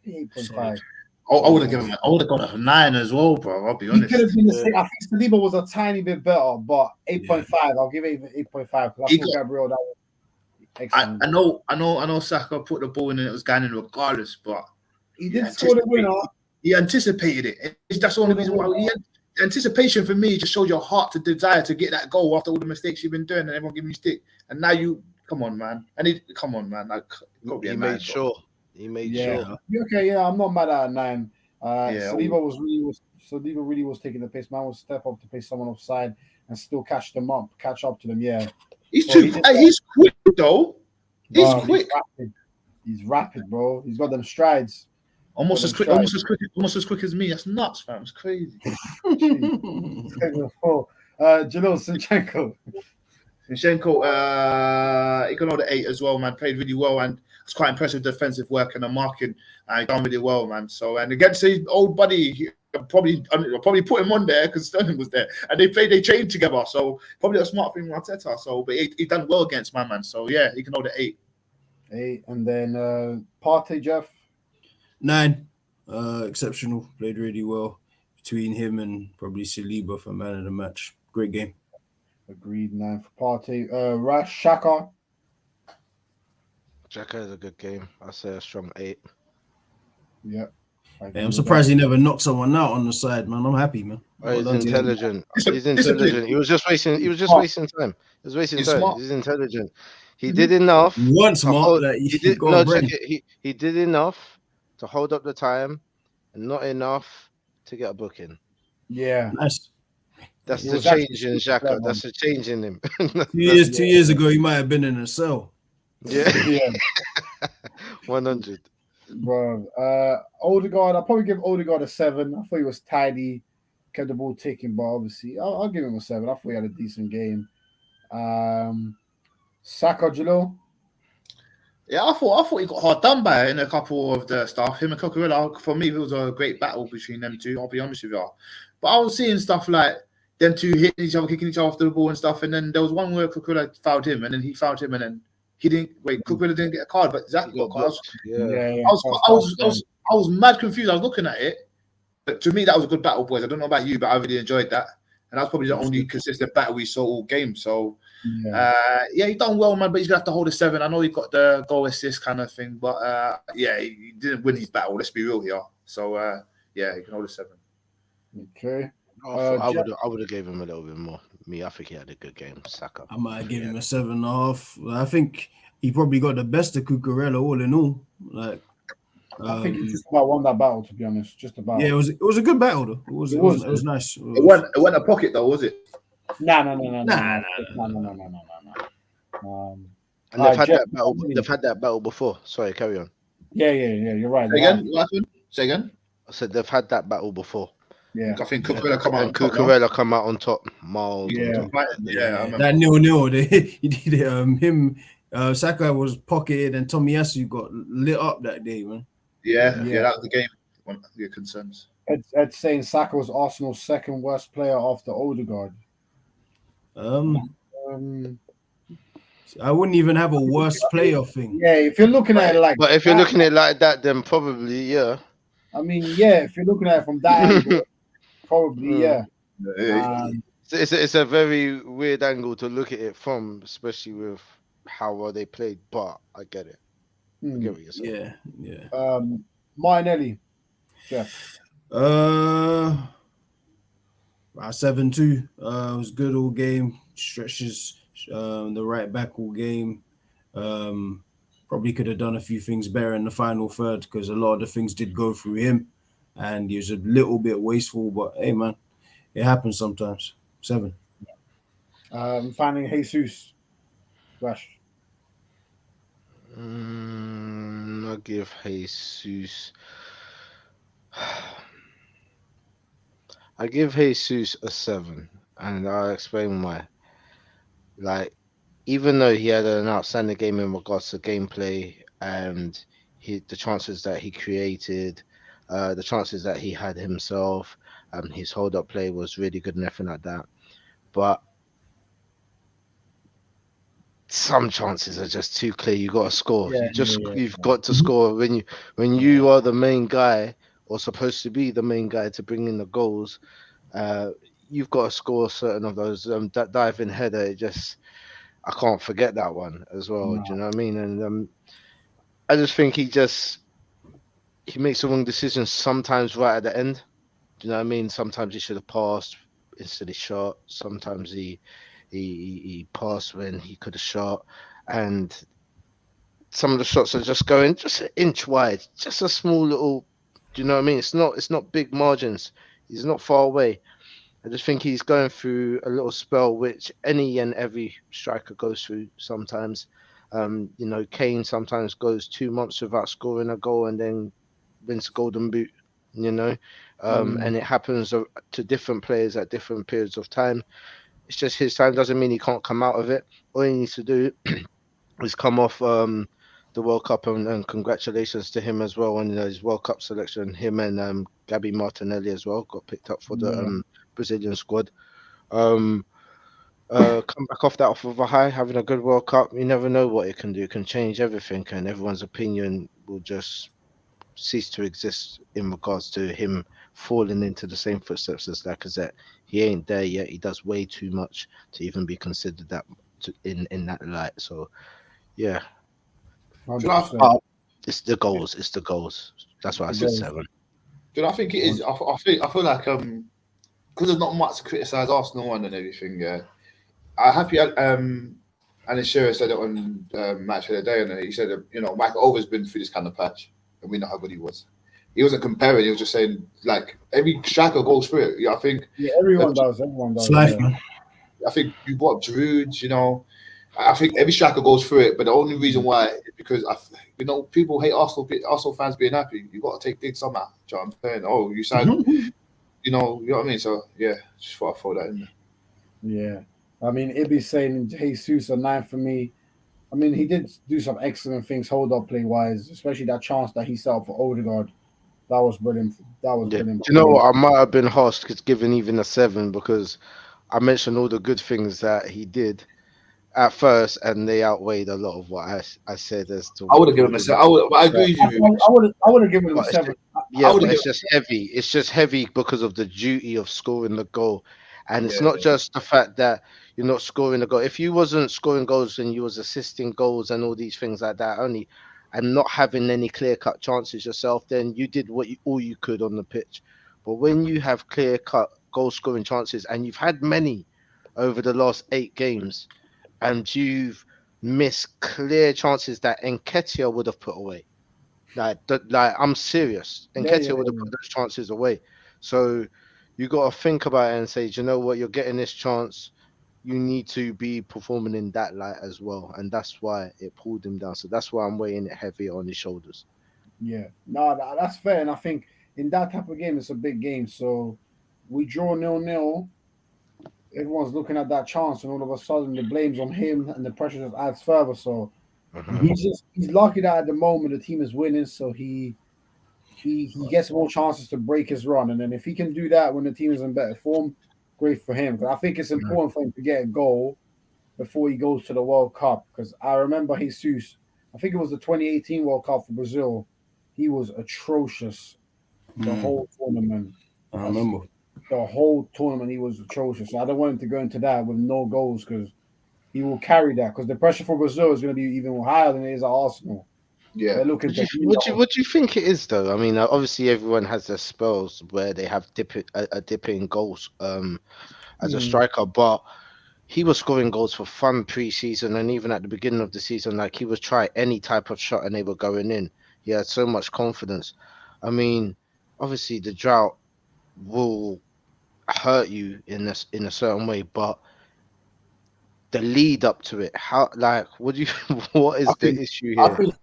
8.5. I would have given him. I would have got a 9 as well, bro. I'll be honest. He could have been the same. I think Saliba was a tiny bit better, but 8.5. I'll give it 8.5 because I thought Gabriel that was excellent. I know. Saka put the ball in and it was going in regardless, but he did score the winner. He anticipated it. That's the only reason why. Anticipation for me just showed your heart to desire to get that goal after all the mistakes you've been doing and everyone giving you stick. And now you come on, man. Like, he made sure. He made sure. Okay, yeah, I'm not mad at a 9. Saliba really was taking the piss. Man was step up to play someone offside and still catch up to them. Yeah, he's quick though. He's quick. He's rapid, bro. He's got them strides. Almost as quick as me. That's nuts, fam. It's crazy. Jalil Zinchenko. He got all the 8 as well, man. Played really well and it's quite impressive defensive work and the marking. He done really well, man. So and against his old buddy, I'll probably put him on there because Sterling was there and they trained together. So probably a smart thing with Arteta. So but he done well against my man. So yeah, he can hold the 8. 8 and then Partey, Jeff. 9. Exceptional. Played really well between him and probably Saliba for man of the match. Great game. Agreed. 9 for Partey. Rash Xhaka. Xhaka is a good game. I'll say a strong 8. Yeah. I'm surprised he never knocked someone out on the side, man. I'm happy, man. He's intelligent. He's intelligent. He was just wasting time. He was wasting time. He's intelligent. He did enough. He did enough to hold up the time and not enough to get a booking. Yeah. Nice. That's the change in Xhaka. That's the change in him. 2 years ago, he might have been in a cell. Yeah. 100. Bro, Odegaard, I'll probably give Odegaard a 7. I thought he was tidy, kept the ball ticking, but obviously I'll give him a 7. I thought he had a decent game. Saka, Jalil. Yeah, I thought he got hard done by in a couple of the stuff. Him and Cucurella, for me, it was a great battle between them two. I'll be honest with you. But I was seeing stuff like them two hitting each other, kicking each other off the ball and stuff. And then there was one where Cucurella fouled him, and then he fouled him, and then he didn't. Wait, Cucurella didn't get a card, but Zach He got a got card. booked. Yeah. I was mad confused. I was looking at it, but to me, that was a good battle, boys. I don't know about you, but I really enjoyed that, and that's probably the only consistent battle we saw all game. So. He done well, man, but he's gonna have to hold a 7. I know he got the goal assist kind of thing, but he didn't win his battle. Let's be real here. So he can hold a 7. Okay. I would have gave him a little bit more. I think he had a good game. Saka. I might give him a 7.5. I think he probably got the best of Cucurella all in all. Like, I think he just about won that battle, to be honest. Just about. Yeah, it was a good battle though. It was nice. It went a pocket though, was it? No. Nah. And they've had that battle before. Sorry, carry on. Yeah. You're right. Say again. I said they've had that battle before. Yeah. I think Cucurella come out on top. Mild. Yeah. On top. That 0-0. He did it. Him. Saka was pocketed and Tomiyasu got lit up that day, man. Yeah, that was the game. One of your concerns. Ed's saying Saka was Arsenal's second worst player after Odegaard. I wouldn't even have a worst player thing. Yeah, if you're looking at it like but if you're looking at it like that, then probably, yeah. I mean, yeah, if you're looking at it from that angle, probably, yeah. It's a very weird angle to look at it from, especially with how well they played, but I get it. I get what you're saying. Yeah. Martinelli, Jeff. 7-2. It was good all game. Stretches the right back all game. Probably could have done a few things better in the final third because a lot of the things did go through him, and he was a little bit wasteful. But hey, man, it happens sometimes. 7. Finding Jesus, Rash. I'll give Jesus. I give Jesus a 7, and I'll explain why. Like, even though he had an outstanding game in regards to gameplay and the chances that he created, the chances that he had himself, his hold-up play was really good and everything like that. But some chances are just too clear. You got to score. You've got to score when you are the main guy or supposed to be the main guy to bring in the goals. You've got to score certain of those. That diving header, I can't forget that one as well. No. Do you know what I mean? And I just think he makes the wrong decisions sometimes right at the end. Do you know what I mean? Sometimes he should have passed instead of shot. Sometimes he passed when he could have shot, and some of the shots are just going just an inch wide, just a small little. Do you know what I mean? It's not big margins. He's not far away. I just think he's going through a little spell, which any and every striker goes through sometimes. Kane sometimes goes 2 months without scoring a goal and then wins the Golden Boot. And it happens to different players at different periods of time. It's just his time doesn't mean he can't come out of it. All he needs to do is come off the World Cup, and congratulations to him as well on his World Cup selection. Him and Gabby Martinelli as well got picked up for the Brazilian squad. Come back off that off of a high, having a good World Cup. You never know what it can do. It can change everything, and everyone's opinion will just cease to exist in regards to him falling into the same footsteps as Lacazette. He ain't there yet. He does way too much to even be considered that in that light. So, yeah. It's the goals. It's the goals. That's why I said 7. I think it is. I feel like because there's not much to criticise Arsenal on and everything. Yeah, I'm happy. Alan Shearer said it on Match of the Day, and he said Michael Over's been through this kind of patch, and we know how good he was. He wasn't comparing. He was just saying like every striker goes through it. Yeah, I think. Yeah, everyone does. Everyone does. It's life, man. I think you brought Giroud. I think every striker goes through it, but the only reason why is because people hate Arsenal fans being happy. You got to take things somehow. Do you know what I'm saying? Oh, you signed, you know what I mean. So yeah, just thought I'd throw that in there. Yeah, I mean, Ibby's saying Jesus a 9 for me. I mean, he did do some excellent things hold up play wise, especially that chance that he set up for Odegaard. That was brilliant. That was Yeah. brilliant. Do you know what? I might have been harsh because given even a 7 because I mentioned all the good things that he did at first, and they outweighed a lot of what I said as to I what would have given pulled him a him. seven. I agree with you. I would have given him a But it's seven. just, I yeah, would but have it's given. just heavy. It's just heavy because of the duty of scoring the goal, and it's Yeah, not just the fact that you're not scoring the goal. If you wasn't scoring goals and you was assisting goals and all these things like that only, and not having any clear cut chances yourself, then you did all you could on the pitch. But when you have clear cut goal scoring chances, and you've had many over the last 8 games, and you've missed clear chances that Nketiah would have put away like I'm serious. Yeah, yeah, Nketiah would have put those chances away. So you got to think about it and say, "Do you know what? You're getting this chance. You need to be performing in that light as well." And that's why it pulled him down. So that's why I'm weighing it heavy on his shoulders. yeah. No, that's fair. And I think in that type of game, it's a big game. So we draw 0-0. Everyone's looking at that chance, and all of a sudden the blame's on him, and the pressure just adds further. So Mhm. he's lucky that at the moment the team is winning, so he gets more chances to break his run, and then if he can do that when the team is in better form, great for him. But I think it's important for him to get a goal before he goes to the World Cup, because I remember Jesus. I think it was the 2018 World Cup for Brazil. He was atrocious the whole tournament. I As remember. the whole tournament, he was atrocious. So I don't want him to go into that with no goals because he will carry that. Because the pressure for Brazil is going to be even higher than it is at Arsenal. yeah. They're looking What do to you win what the do you whole. what do you think it is though? I mean, obviously everyone has their spells where they have a dip in goals as a Mm, striker, but he was scoring goals for fun pre-season and even at the beginning of the season. Like he was trying any type of shot and they were going in. He had so much confidence. I mean, obviously the drought will hurt you in a certain way, but the lead up to it, how like what do you what I is the think. issue I here? think.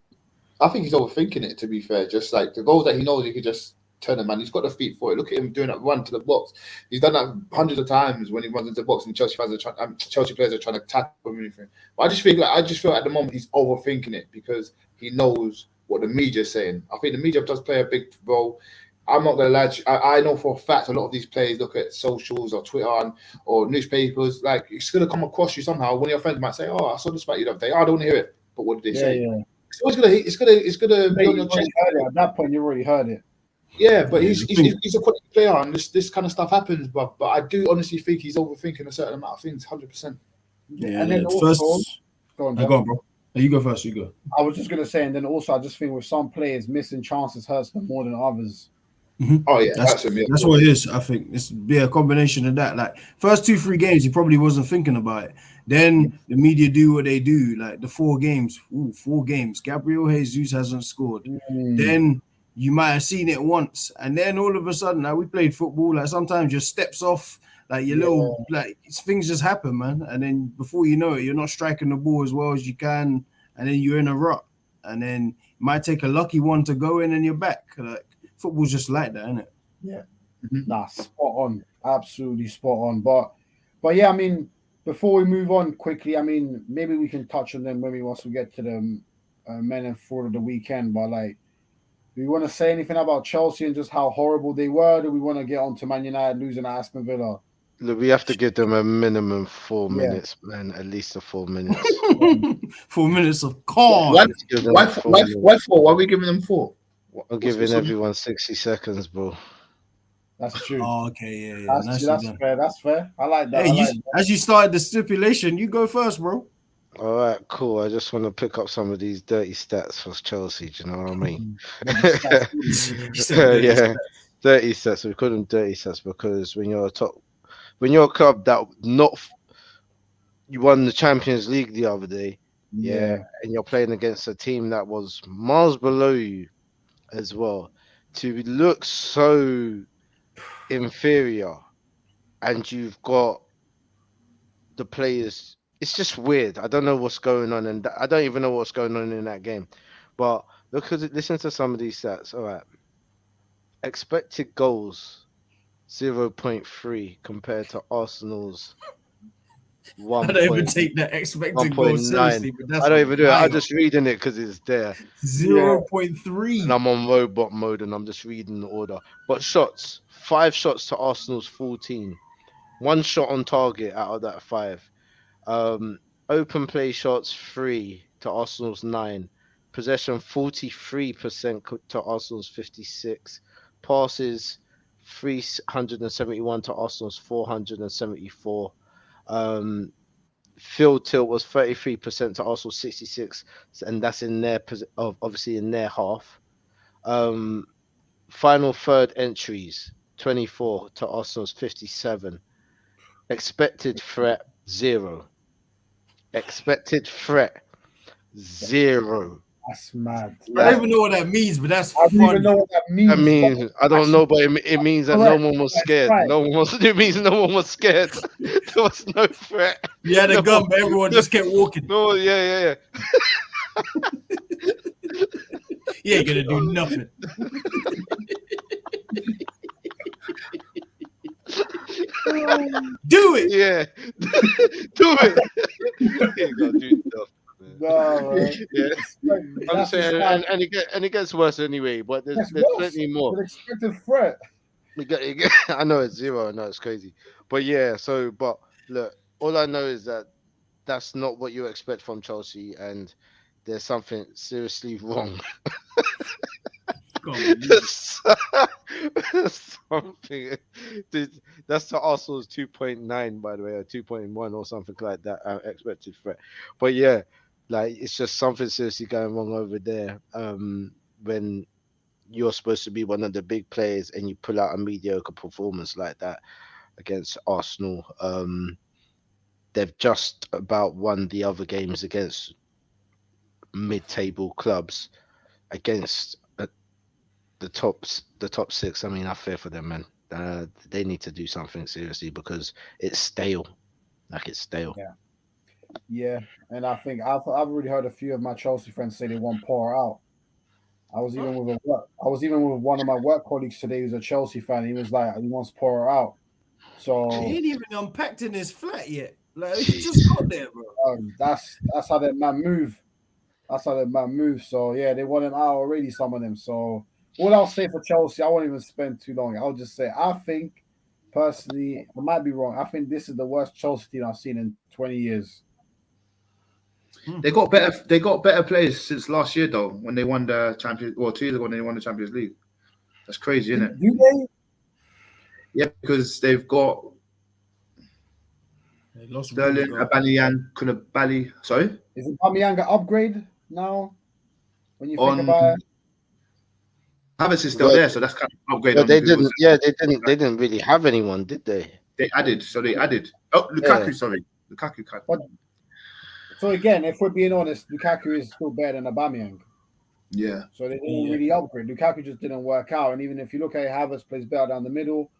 I think he's overthinking it. To be fair, just like the goals that he knows he could just turn them, man. He's got the feet for it. Look at him doing that run to the box. He's done that hundreds of times when he runs into the box and Chelsea players are trying to tackle him and everything. But I just feel at the moment he's overthinking it because he knows what the media is saying. I think the media does play a big role. I'm not gonna lie to you. I know for a fact a lot of these players look at socials or Twitter or newspapers. Like it's gonna come across you somehow. One of your friends might say, "Oh, I saw this about you the other day." Oh, I don't want to hear it. But what did they yeah, say? yeah. It's always gonna it's gonna Yeah, be on your you've chest. already heard it. At that point, you've already heard it. Yeah, but Yeah, he's I he's, think he's a quality player, and this kind of stuff happens. But I do honestly think he's overthinking a certain amount of things. 100%. Yeah, yeah, and then the also, first. go on, I Jeff. go on, bro. You go first. You go. I was just gonna say, and then also, I just think with some players, missing chances hurts them more than others. Oh yeah, That's that's him. Yeah, of that's what course. it is. I think it's be a combination of that. Like first 2-3 games, he probably wasn't thinking about it. Yeah, Then the media do what they do. Like the 4 games, 4 games. Gabriel Jesus hasn't scored. mm, Then you might have seen it once, and then all of a sudden, like we played football. Like sometimes your steps off, like your little yeah, like things just happen, man. And then before you know it, you're not striking the ball as well as you can, and then you're in a rut. And then it might take a lucky one to go in, and you're back. Like football's just like that, isn't it? yeah. Mhm. Nah, spot on, absolutely spot on. But yeah, I mean, before we move on quickly, I mean, maybe we can touch on them when we once we get to the men and forward of the weekend. But like, do we want to say anything about Chelsea and just how horrible they were? Do we want to get on to Man United losing at Aston Villa? Look, we have to give them a minimum four Yeah, minutes, man. At least a 4 minutes. 4 minutes of Why? calm. Let's give them Why? a four Why? Why minutes. four? Why are we giving them four? I'm What's giving the everyone 60 seconds, bro. that's true. Oh, okay, yeah, nicely That's done. fair. That's fair. I like that. Hey, I you like that. as you started the stipulation, you go first, bro. All right, cool. I just want to pick up some of these dirty stats for Chelsea. Do you know what I mean? What the stats? You said dirty Yeah, stats. dirty stats. We call them dirty stats because when you're a club that not you won the Champions League the other day, yeah, Yeah, and you're playing against a team that was miles below you as well, to look so inferior, and you've got the players. It's just weird. I don't know what's going on, and I don't even know what's going on in that game. But listen to some of these stats. All right, expected goals 0.3 compared to Arsenal's 1. I don't even take that expected goal 1.9. seriously, but that's I don't even do it. I'm wild. just reading it because it's there. 0.3. And I'm on robot mode and I'm just reading the order. But shots, 5 shots to Arsenal's 14. 1 shot on target out of that 5. Open play shots 3 to Arsenal's 9. Possession 43% to Arsenal's 56. Passes 371 to Arsenal's 474. Field tilt was 33% to Arsenal 66, and that's in their obviously in their half. Final third entries 24 to Arsenal's 57. Expected threat 0. Expected threat 0. That's mad. I don't even know what that means, but that's I don't even funny. know what that means. I mean, I don't know, but it means that no one was That's scared. right. No one was. It means no one was scared. There was no threat. You had a No. gun, but everyone just kept walking. No, yeah. You ain't gonna do nothing. Do it. Yeah, do it. You gotta do stuff, man. No, man. Yeah. I'm That's saying, just and it gets worse anyway. But there's worse. plenty more. An expected threat. I know it's 0. I know it's crazy, but yeah. So, but look, all I know is that that's not what you expect from Chelsea, and there's something seriously wrong. Something. Dude, that's to Arsenal's 2.9, by the way, or 2.1 or something like that expected threat. But yeah, like it's just something seriously going wrong over there. When you're supposed to be one of the big players and you pull out a mediocre performance like that against Arsenal. They've just about won the other games against mid-table clubs. Against the top 6. I mean, I fear for them, man. They need to do something seriously because it's stale. Like it's stale. Yeah, and I think I've already heard a few of my Chelsea friends say they want Power out. I was even with one of my work colleagues today who's a Chelsea fan. He was like, he wants Power out. So He ain't even unpacked in his flat yet. Like he just got there, bro. That's how that man move. That's how that man move. So yeah, they want him out already. Some of them. So all I'll say for Chelsea, I won't even spend too long. I'll just say I think personally, I might be wrong. I think this is the worst Chelsea team I've seen in 20 years. They got better players since last year though, when they won the Champions. Well, 2 years ago when they won the Champions League. That's crazy, isn't it? Do they? Yeah, because they've got They lost Sterling, Aubameyang, Koulibaly. Sorry, Is it Aubameyang an upgrade now? When you think about it, Havertz is still Well, there, so that's kind of upgrade. But on they who was- didn't. They didn't really have anyone, did they? They added. Oh, Lukaku. Yeah. Sorry, Lukaku. so again, if we're being honest, Lukaku is still better than Aubameyang. Yeah, So they didn't really upgrade. Lukaku just didn't work out. And even if you look at Havertz plays better down the middle.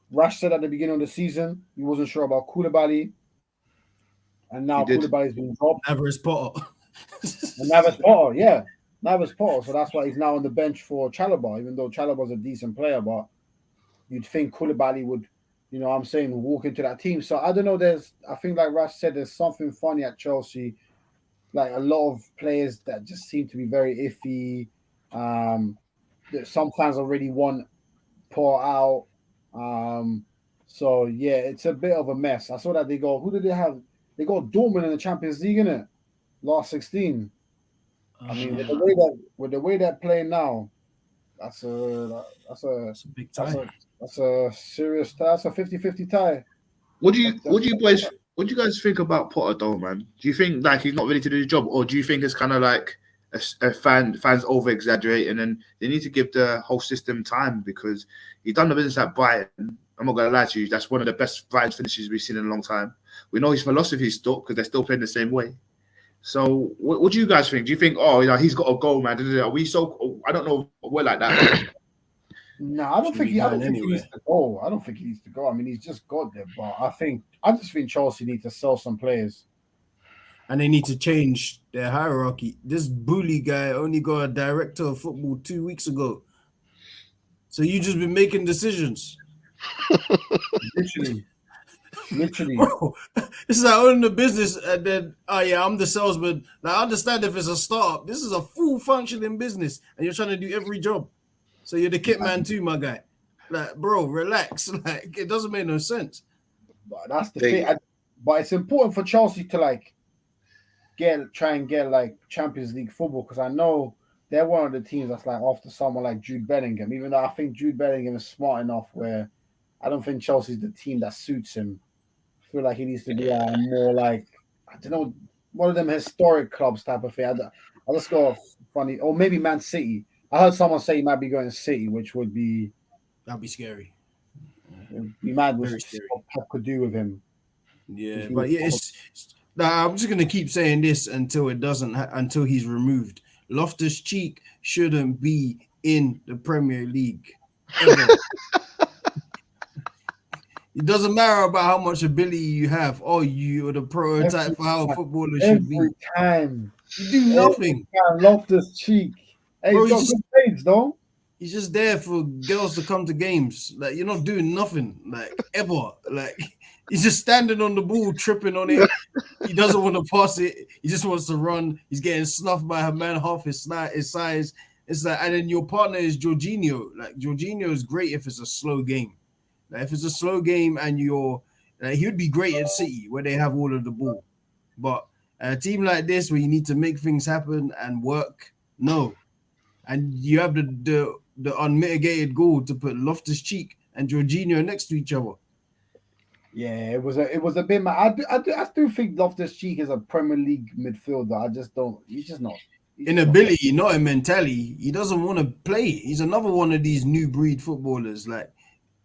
Rush said at the beginning of the season he wasn't sure about Koulibaly. And now Koulibaly's been dropped. Navas Potter. And Navas Potter, yeah. Navas Potter. So that's why he's now on the bench for Chalobah, even though Chalobah's a decent player. But you'd think Koulibaly would, walk into that team. So I don't know. I think like Rush said, there's something funny at Chelsea. Like a lot of players that just seem to be very iffy. Some fans already want Potter out. So yeah, it's a bit of a mess. I saw that they go. Who did they have? They got Dortmund in the Champions League, innit? Last 16. I mean, with the way they're playing now, that's a big tie. That's a serious. That's a 50-50 tie. What do you guys think about Potter though, man? Do you think like he's not ready to do the job, or do you think it's kind of like fans over exaggerating and they need to give the whole system time because he's done the business at Brighton? I'm not gonna lie to you, that's one of the best Brighton finishes we've seen in a long time. We know his philosophy is stuck because they're still playing the same way. So what do you guys think? Do you think, he's got to go, man? Are we so? I don't know. We're like that. No, I don't think he needs to go. I don't think he needs to go. I mean, he's just got there. But I just think Chelsea need to sell some players. And they need to change their hierarchy. This bully guy only got a director of football 2 weeks ago. So you just been making decisions. Literally. Literally. Bro, this is I own the business, and then I'm the salesman. Like, I understand if it's a startup. This is a full functioning business, and you're trying to do every job. So you're the kit man too, my guy. Like, bro, relax. Like, it doesn't make no sense. But that's the thing. But it's important for Chelsea to like try and get like Champions League football, because I know they're one of the teams that's like after someone like Jude Bellingham. Even though I think Jude Bellingham is smart enough, where I don't think Chelsea's the team that suits him. I feel like he needs to be more like, I don't know, one of them historic clubs type of thing. I'll just go funny, or maybe Man City. I heard someone say he might be going to City, which would be That'd be scary. be mad with Very scary. what Pep could do with him. Yeah, but yeah, I'm just gonna keep saying this until it doesn't, until he's removed. Loftus-Cheek shouldn't be in the Premier League ever. It doesn't matter about how much ability you have. Oh, you're the prototype for how a footballer should be. Every time. You do nothing. Loftus-Cheek. Hey, Bro, he's got good grades, though. He's just there for girls to come to games. Like, you're not doing nothing, like, ever. Like, he's just standing on the ball, tripping on it. He doesn't want to pass it. He just wants to run. He's getting snuffed by a man half his size. It's like, and then your partner is Jorginho. Like, Jorginho is great if it's a slow game. Like, if it's a slow game and he would be great at City where they have all of the ball. But a team like this where you need to make things happen and work, no. And you have the unmitigated goal to put Loftus-Cheek and Jorginho next to each other. Yeah, it was a bit. I do think Loftus-Cheek is a Premier League midfielder. I just don't. He's just not. In ability, not in mentality. He doesn't want to play. He's another one of these new breed footballers. Like,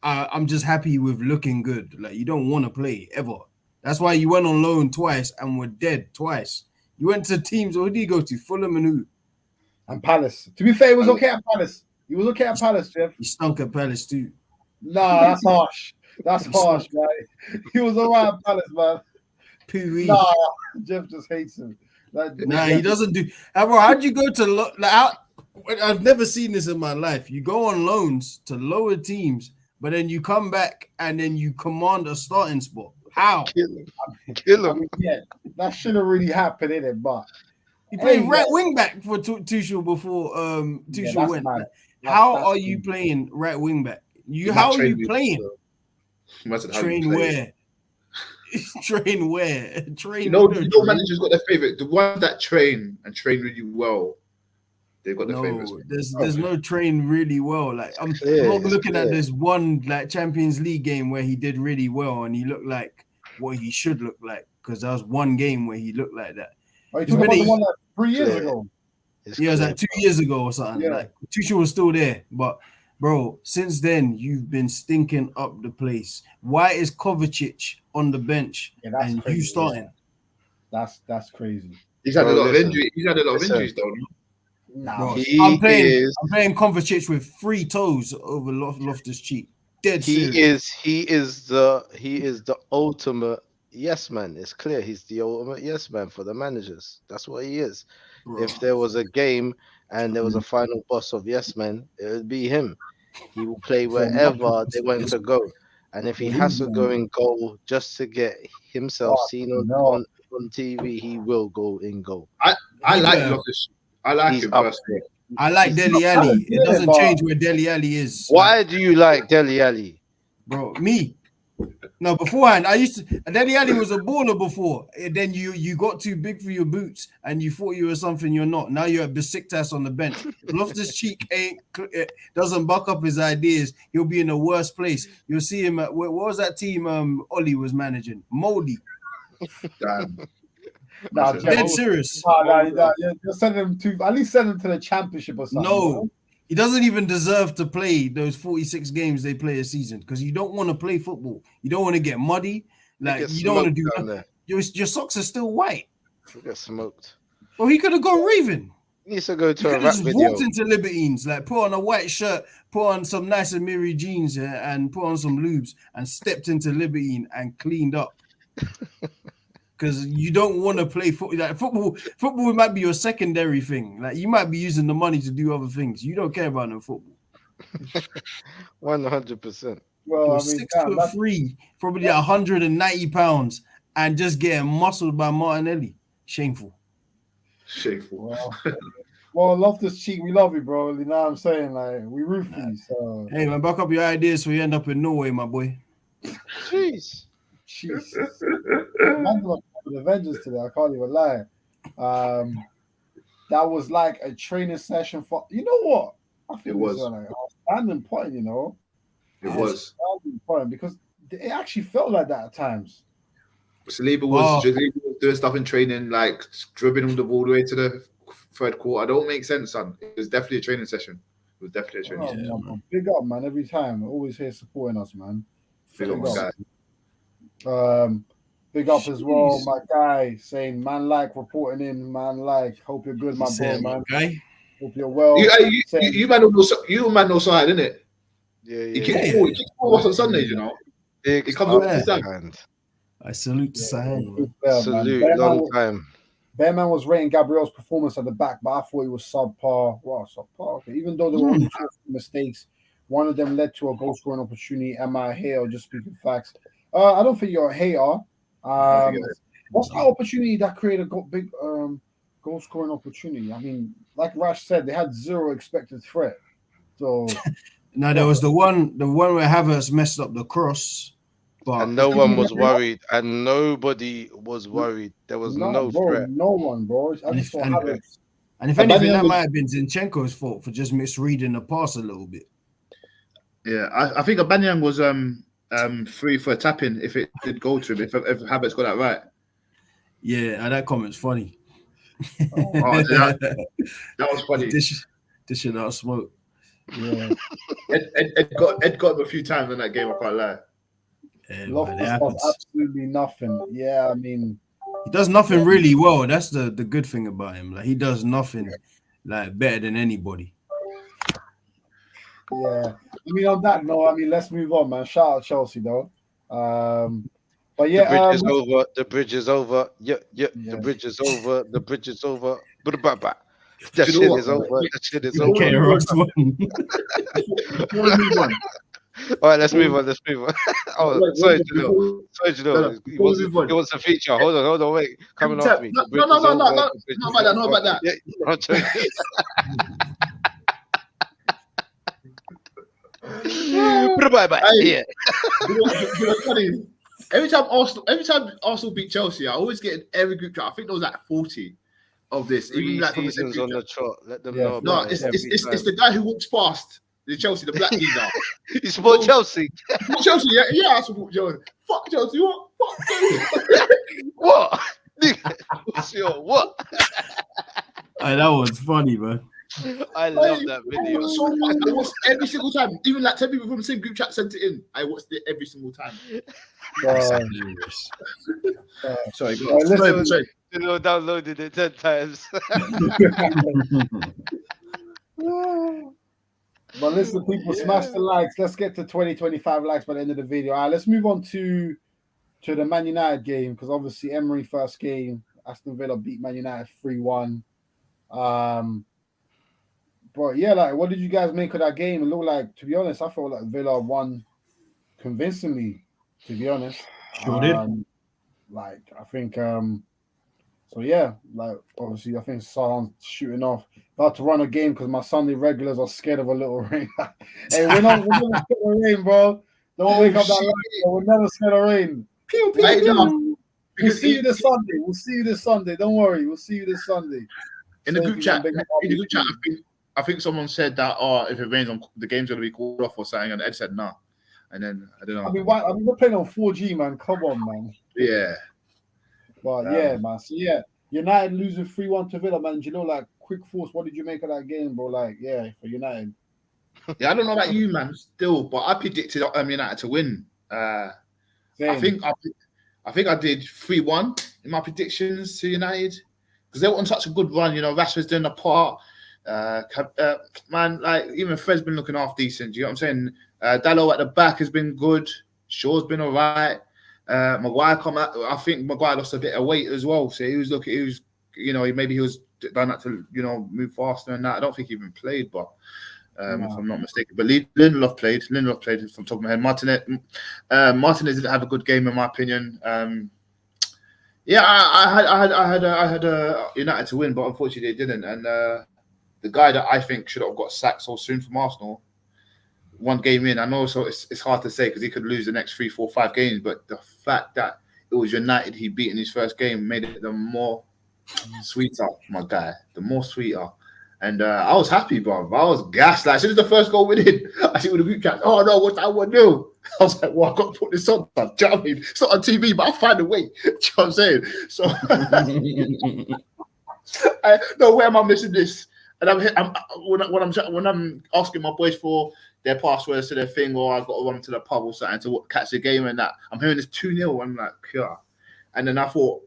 I'm just happy with looking good. Like, you don't want to play ever. That's why you went on loan twice and were dead twice. You went to teams. Who did you go to? Fulham and who? And Palace. To be fair, he was okay at Palace. He was okay at Palace, Jeff. He stunk at Palace too. Nah, that's harsh. That's harsh, man. He was alright at Palace, man. Poo-wee. Nah, Jeff just hates him. He doesn't do. Bro, how'd you go to I've never seen this in my life. You go on loans to lower teams, but then you come back and then you command a starting spot. How? Kill him. I mean, yeah, that shouldn't really happen, innit? But he played right wing back for Tuchel before Tuchel went. Mad. How are you playing right wing back? How are you playing? Train where? Train where? Train. You know, managers got their favorite. The ones that train really well, they've got their favorites. There's no train really well. Like, I'm not looking at this one like Champions League game where he did really well and he looked like what he should look like, because that was one game where he looked like that. Oh, you talking about the one like 3 years ago? Yeah, it was like 2 years ago or something. Yeah. Like, Tuchel was still there, but bro, since then you've been stinking up the place. Why is Kovacic on the bench and crazy, you starting? That's crazy. He's had a lot of injuries. He's had a lot of injuries, though. Nah, I'm playing Kovacic with 3 toes over Loftus-Cheek. Dead serious. He is the ultimate yes man. It's clear he's the ultimate yes man for the managers. That's what he is. Bro. If there was a game and there was a final boss of yes men, it would be him. He will play wherever they want to go, and if he has to go in goal just to get himself seen on TV, he will go in goal. I like Loftus. I like him personally. I like Dele Alli. It doesn't change where Dele Alli is. Why do you like Dele Alli? Bro, me. No, beforehand, Dele Alli was a baller before. And then you got too big for your boots and you thought you were something you're not. Now you're at Besiktas on the bench. Loftus-Cheek doesn't buck up his ideas. He'll be in a worse place. You'll see him at, what was that team Ollie was managing? Moldy. Damn. Dead serious. You're sending him to, at least send him to the championship or something. No, he doesn't even deserve to play those 46 games they play a season, because you don't want to play football. You don't want to get muddy. Like, you don't want to do that. Your socks are still white. You get smoked. Well, he could have gone raving. He needs to go to a rap just video. Walked into Libertines, like put on a white shirt, put on some nice Amiri jeans, and put on some lubes, and stepped into Libertine and cleaned up. Because you don't want to play football. Like, football might be your secondary thing. Like, you might be using the money to do other things. You don't care about no football. 100%. Well, You're I mean, 6'3", probably 190 pounds, and just getting muscled by Martinelli. Shameful. Shameful. Well, Loftus Cheek, we love you, bro. You know what I'm saying? Like, we root for you. So, Hey man, back up your ideas so you end up in Norway, my boy. Jeez. Jesus. Man, the Avengers today. I can't even lie. That was like a training session for. You know what? I think It was. like an outstanding point. You know, It was. outstanding point because it actually felt like that at times. Saliba was doing stuff in training, like dribbling the ball all the way to the third quarter. Don't make sense, son. It was definitely a training session. It was definitely a training session. Man. Big up, man. Every time, always here supporting us, man. Big up, my guy. Big up as well, my guy, saying man like reporting in, man like. Hope you're good, my bro, man. Okay. Hope you're well. You man know side, isn't it? Yeah. He keeps us on Sundays, you know. Big He comes up with his hand. I salute to Sahel. Salute, long time. Bearman was rating Gabriel's performance at the back, but I thought he was subpar. Well, subpar. Okay. Even though there were only 2 mistakes, one of them led to a goal scoring opportunity. Am I a hater or just speaking facts? I don't think you're a hater. What's the opportunity that created a big goal scoring opportunity? I mean, like Rash said, they had 0 expected threat. So now there was the one where Havertz messed up the cross, but and no one was worried, and nobody was worried. There was no threat. No one, bro. I just saw Havertz. And if anything, that might have been Zinchenko's fault for just misreading the pass a little bit. Yeah, I think Aubameyang was free for a tap in if it did go to him. If Havertz got that right. Yeah, that comment's funny. That was funny. Dishing out smoke. Yeah. Ed got him a few times in that game. I can't lie. Yeah, Loftus does absolutely nothing. Yeah, I mean, he does nothing really well. That's the good thing about him. Like he does nothing like better than anybody. Yeah. I mean, on that note, let's move on, man. Shout out Chelsea, though. But yeah, the bridge is over. Yeah. The bridge is over. The bridge is over. That shit is over. That shit is over. Okay, All right, let's move on. Oh, sorry, Janelle. He wants a feature. Hold on, wait. Coming off me. No, not about that. Yeah. Every time Arsenal beat Chelsea, I always get in every group chat. I think there was like 40 of this. 3 seasons on the trot. Let them know. No, it's the guy who walks past the Chelsea, the black geezer. You support Chelsea? Chelsea, yeah, I support Chelsea. Fuck Chelsea, what? Fuck Chelsea. What? What's your what? That was funny, man. I love that video. So much. I watched every single time. Even like 10 people from the same group chat sent it in. I watched it every single time. Sorry, sorry. Downloaded it 10 times. But listen, people, smash the likes. Let's get to 20-25 likes by the end of the video. All right, let's move on to the Man United game because obviously Emery first game, Aston Villa beat Man United 3-1. But yeah, like, what did you guys make of that game? It looked like, to be honest, I felt like Villa won convincingly. To be honest, sure did. Like, I think, so yeah, like obviously, I think Salah's shooting off. About to run a game because my Sunday regulars are scared of a little rain. Hey, we're not scared of rain, bro. Don't wake up that late. We're never scared of rain. Pew, pew, pew. We'll see you this Sunday. Don't worry. We'll see you this Sunday. In the group chat, I think someone said that, if it rains, the game's going to be called off or something, and Ed said nah. And then, I don't know. We're playing on 4G, man. Come on, man. Yeah. But yeah, man. So yeah, United losing 3-1 to Villa, man. Do you know, like, quick force, what did you make of that game, bro? Like, yeah, for United. Yeah, I don't know about you, man, still, but I predicted United to win. I think I did 3-1 in my predictions to United because they were on such a good run. You know, Rashford's doing the part. Man, like even Fred's been looking half decent. You know what I'm saying? Dalot at the back has been good. Shaw's been all right. Maguire come out. I think Maguire lost a bit of weight as well. So he was done that to move faster and that. I don't think he even played, but if I'm not mistaken. But Lindelof played. From top of my head. Martinez didn't have a good game in my opinion. Yeah, I had United to win, but unfortunately they didn't. And the guy that I think should have got sacked so soon from Arsenal, one game in. I know, so it's hard to say because he could lose the next 3, 4, 5 games. But the fact that it was United he beat in his first game made it the more sweeter, my guy. The more sweeter. And I was happy, bro. I was gassed. Like, as soon as the first goal went in, I see with the group chat, oh no, what's that one do? I was like, well, I've got to put this on. Do you know what I mean? It's not on TV, but I'll find a way. Do you know what I'm saying? So, no, where am I missing this? And when I'm asking my boys for their passwords to their thing, or I've got to run to the pub or something to catch the game and that, I'm hearing this 2-0. I'm like, yeah. And then I thought,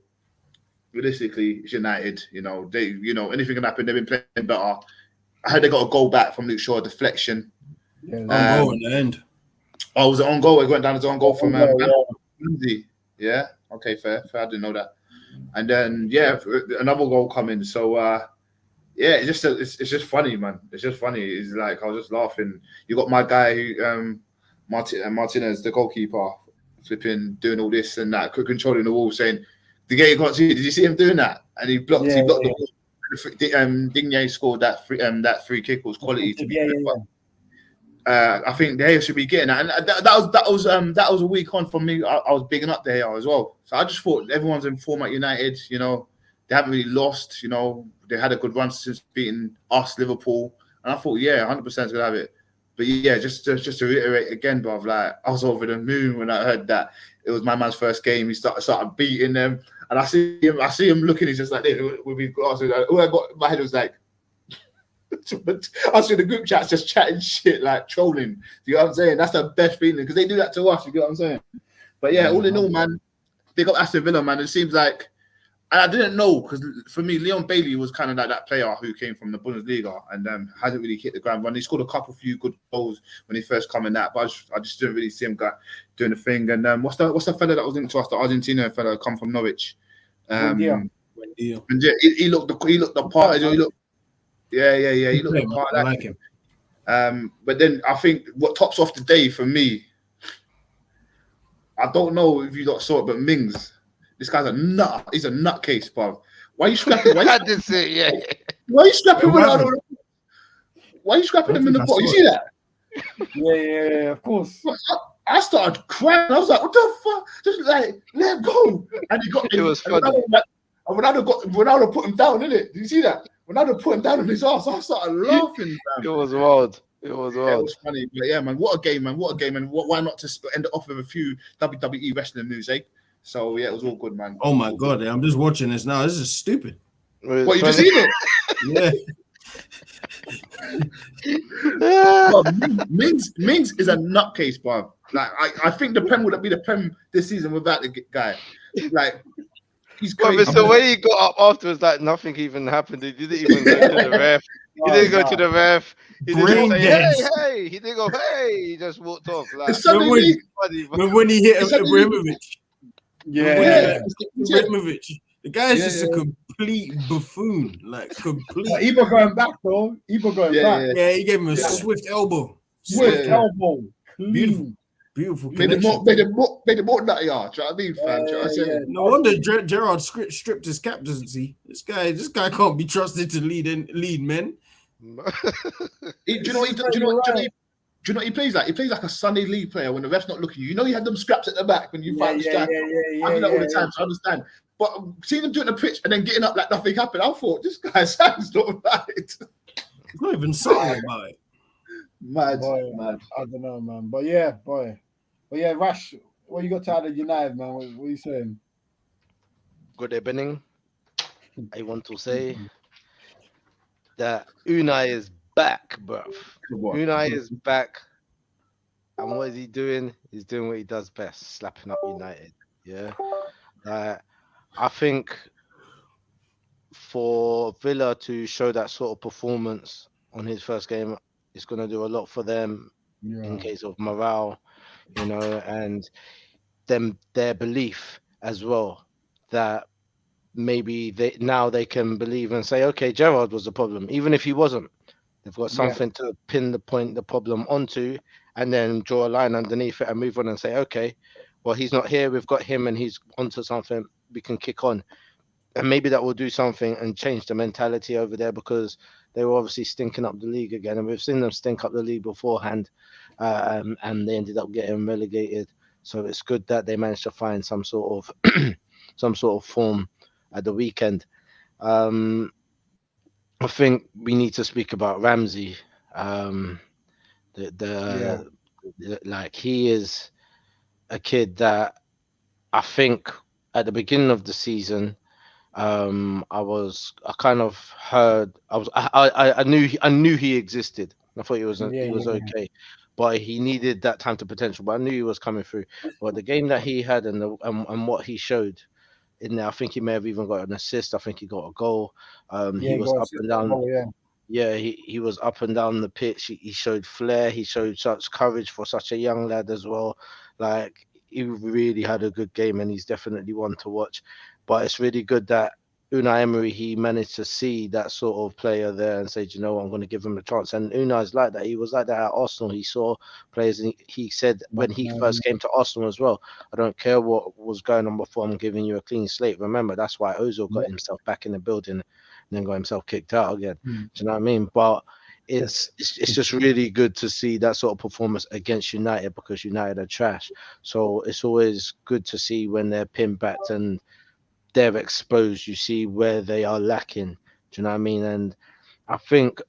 realistically, it's United. Anything can happen. They've been playing better. I heard they got a goal back from Luke Shaw, deflection. On goal in the end. Oh, was it on goal? It went down as on goal from Lindsay. Yeah. Okay, fair. I didn't know that. And then another goal coming. So it's just funny, man. It's just funny. It's like I was just laughing. You got my guy, Martinez, the goalkeeper, flipping doing all this and that, controlling the ball, saying, "The game got to you. Did you see him doing that?" And he blocked. He blocked the ball. Digne scored that free kick. Was quality to be fair. I think they should be getting that, and that was a week on for me. I was bigging up there as well. So I just thought everyone's in form at United. They haven't really lost. They had a good run since beating us, Liverpool, and I thought, 100% gonna have it. But just to reiterate again, bro, like I was over the moon when I heard that it was my man's first game. He started beating them, and I see him looking. He's just like this with his glasses. All I got in my head was like. I see the group chats just chatting shit, like trolling. You know what I'm saying? That's the best feeling because they do that to us. You know what I'm saying? But all in all, man, they got Aston Villa, man. It seems like, and I didn't know because for me, Leon Bailey was kind of like that player who came from the Bundesliga and hasn't really hit the ground running. He scored a few good goals when he first come in that, but I just didn't really see him doing the thing. And what's the fella that was linked to us, the Argentina fella come from Norwich? He looked the part. He looked. Yeah. He looked the part. I like him. But then I think what tops off the day for me, I don't know if you lot saw it, but Mings, this guy's a nut. He's a nutcase, bruv. Why are you scrapping? I did see it, Why are you scrapping Ronaldo? Why are you scrapping him in the ball? You see that? Yeah, of course. I started crying. I was like, what the fuck? Just like, let him go. And he got it was funny. Ronaldo put him down, innit? Did you see that? Ronaldo put him down on his ass. I started laughing. It was wild. It was funny. But yeah, man, what a game, man. And why not to end it off with a few WWE wrestling news, eh? So yeah, it was all good, man. Oh my god, I'm just watching this now. This is stupid. What, you just seen it? Yeah. Bro, Mings is a nutcase, bro. Like I think the Prem would be the Prem this season without the guy. Like he's crazy. But the way he got up afterwards, like nothing even happened. He didn't even go to the ref. He didn't go to the ref. He didn't say, hey. He didn't go, hey. He just walked off. Like, when he hit Ibrahimovic. Yeah. Ibrahimovic. The guy is just a complete buffoon. Like, complete. Ibra going back, though. Back. Yeah, he gave him a swift elbow. Elbow. Beautiful. Made it more nutty. Do you know what I mean, fam? No wonder Gerrard stripped his captaincy. This guy can't be trusted to lead men. Do you know what he plays like? He plays like a Sunday league player when the ref's not looking. You know, he had them scraps at the back when you find the strap. I do that all the time, so I understand. But seeing him doing the pitch and then getting up like nothing happened, I thought this guy sounds not right. He's not even sorry about it. Mad. I don't know, man. But yeah, Rash, what you got to add at United, man? What are you saying? Good evening. I want to say that Unai is back, bruv. Unai is back. And what is he doing? He's doing what he does best, slapping up United. Yeah. I think for Villa to show that sort of performance on his first game, it's going to do a lot for them in case of morale, and their belief as well that maybe they can believe and say, okay, Gerrard was the problem. Even if he wasn't, They've got something to pin the problem onto, and then draw a line underneath it and move on and say, okay, well, he's not here. We've got him, and he's onto something. We can kick on, and maybe that will do something and change the mentality over there, because they were obviously stinking up the league again, and we've seen them stink up the league beforehand, and they ended up getting relegated. So it's good that they managed to find some sort of form at the weekend. I think we need to speak about Ramsey. Um, like, he is a kid that I think at the beginning of the season, I kind of heard, I knew he existed. I thought he was okay, but he needed that time to potential. But I knew he was coming through. But the game that he had and what he showed in there, I think he may have even got an assist. I think he got a goal. He was up and down. Yeah, he was up and down the pitch. He showed flair. He showed such courage for such a young lad as well. Like, he really had a good game, and he's definitely one to watch. But it's really good that Unai Emery, he managed to see that sort of player there and say, "Do you know what, I'm going to give him a chance." And Unai's like that. He was like that at Arsenal. He saw players, and he said when he first came to Arsenal as well, "I don't care what was going on before. I'm giving you a clean slate." Remember, that's why Ozil got himself back in the building and then got himself kicked out again. Do you know what I mean? But it's just really good to see that sort of performance against United, because United are trash. So it's always good to see when they're pinned back and they're exposed. You see where they are lacking. Do you know what I mean? And I think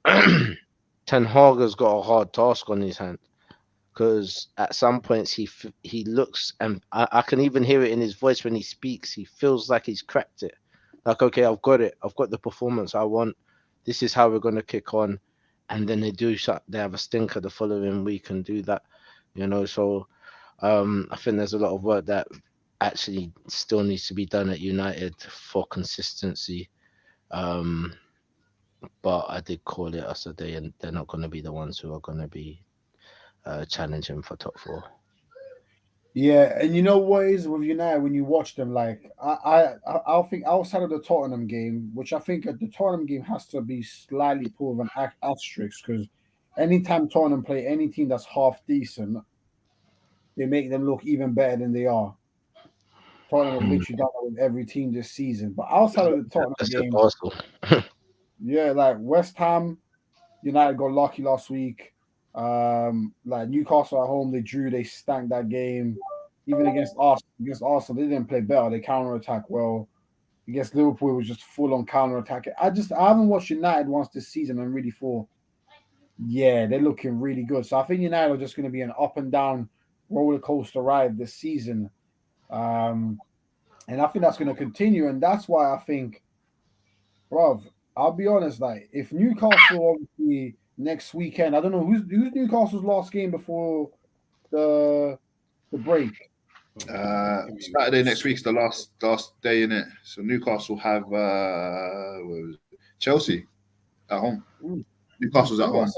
Ten Hag has got a hard task on his hand, because at some points he looks, and I can even hear it in his voice when he speaks. He feels like he's cracked it. Like, okay, I've got it. I've got the performance I want. This is how we're going to kick on. And then they have a stinker the following week and do that, So I think there's a lot of work that actually still needs to be done at United for consistency. But I did call it us a day, and they're not going to be the ones who are going to be challenging for top four. Yeah, and you know what is with United when you watch them, like I think outside of the Tottenham game, which I think the Tottenham game has to be slightly put with an asterisk, because anytime Tottenham play any team that's half decent, they make them look even better than they are. Tottenham have literally done that with every team this season. But outside of the Tottenham game, yeah, like West Ham, United got lucky last week. Like Newcastle at home, they drew, they stank that game. Even against Arsenal, they didn't play better. They counter attack well. Against Liverpool, it was just full on counter attack. I haven't watched United once this season and really thought, yeah, they're looking really good. So I think United are just going to be an up and down roller coaster ride this season. And I think that's going to continue. And that's why I think, bro, I'll be honest, like, if Newcastle obviously next weekend, I don't know who's Newcastle's last game before the break. Saturday next week's the last day in it. So Newcastle have Chelsea at home. Newcastle's at home.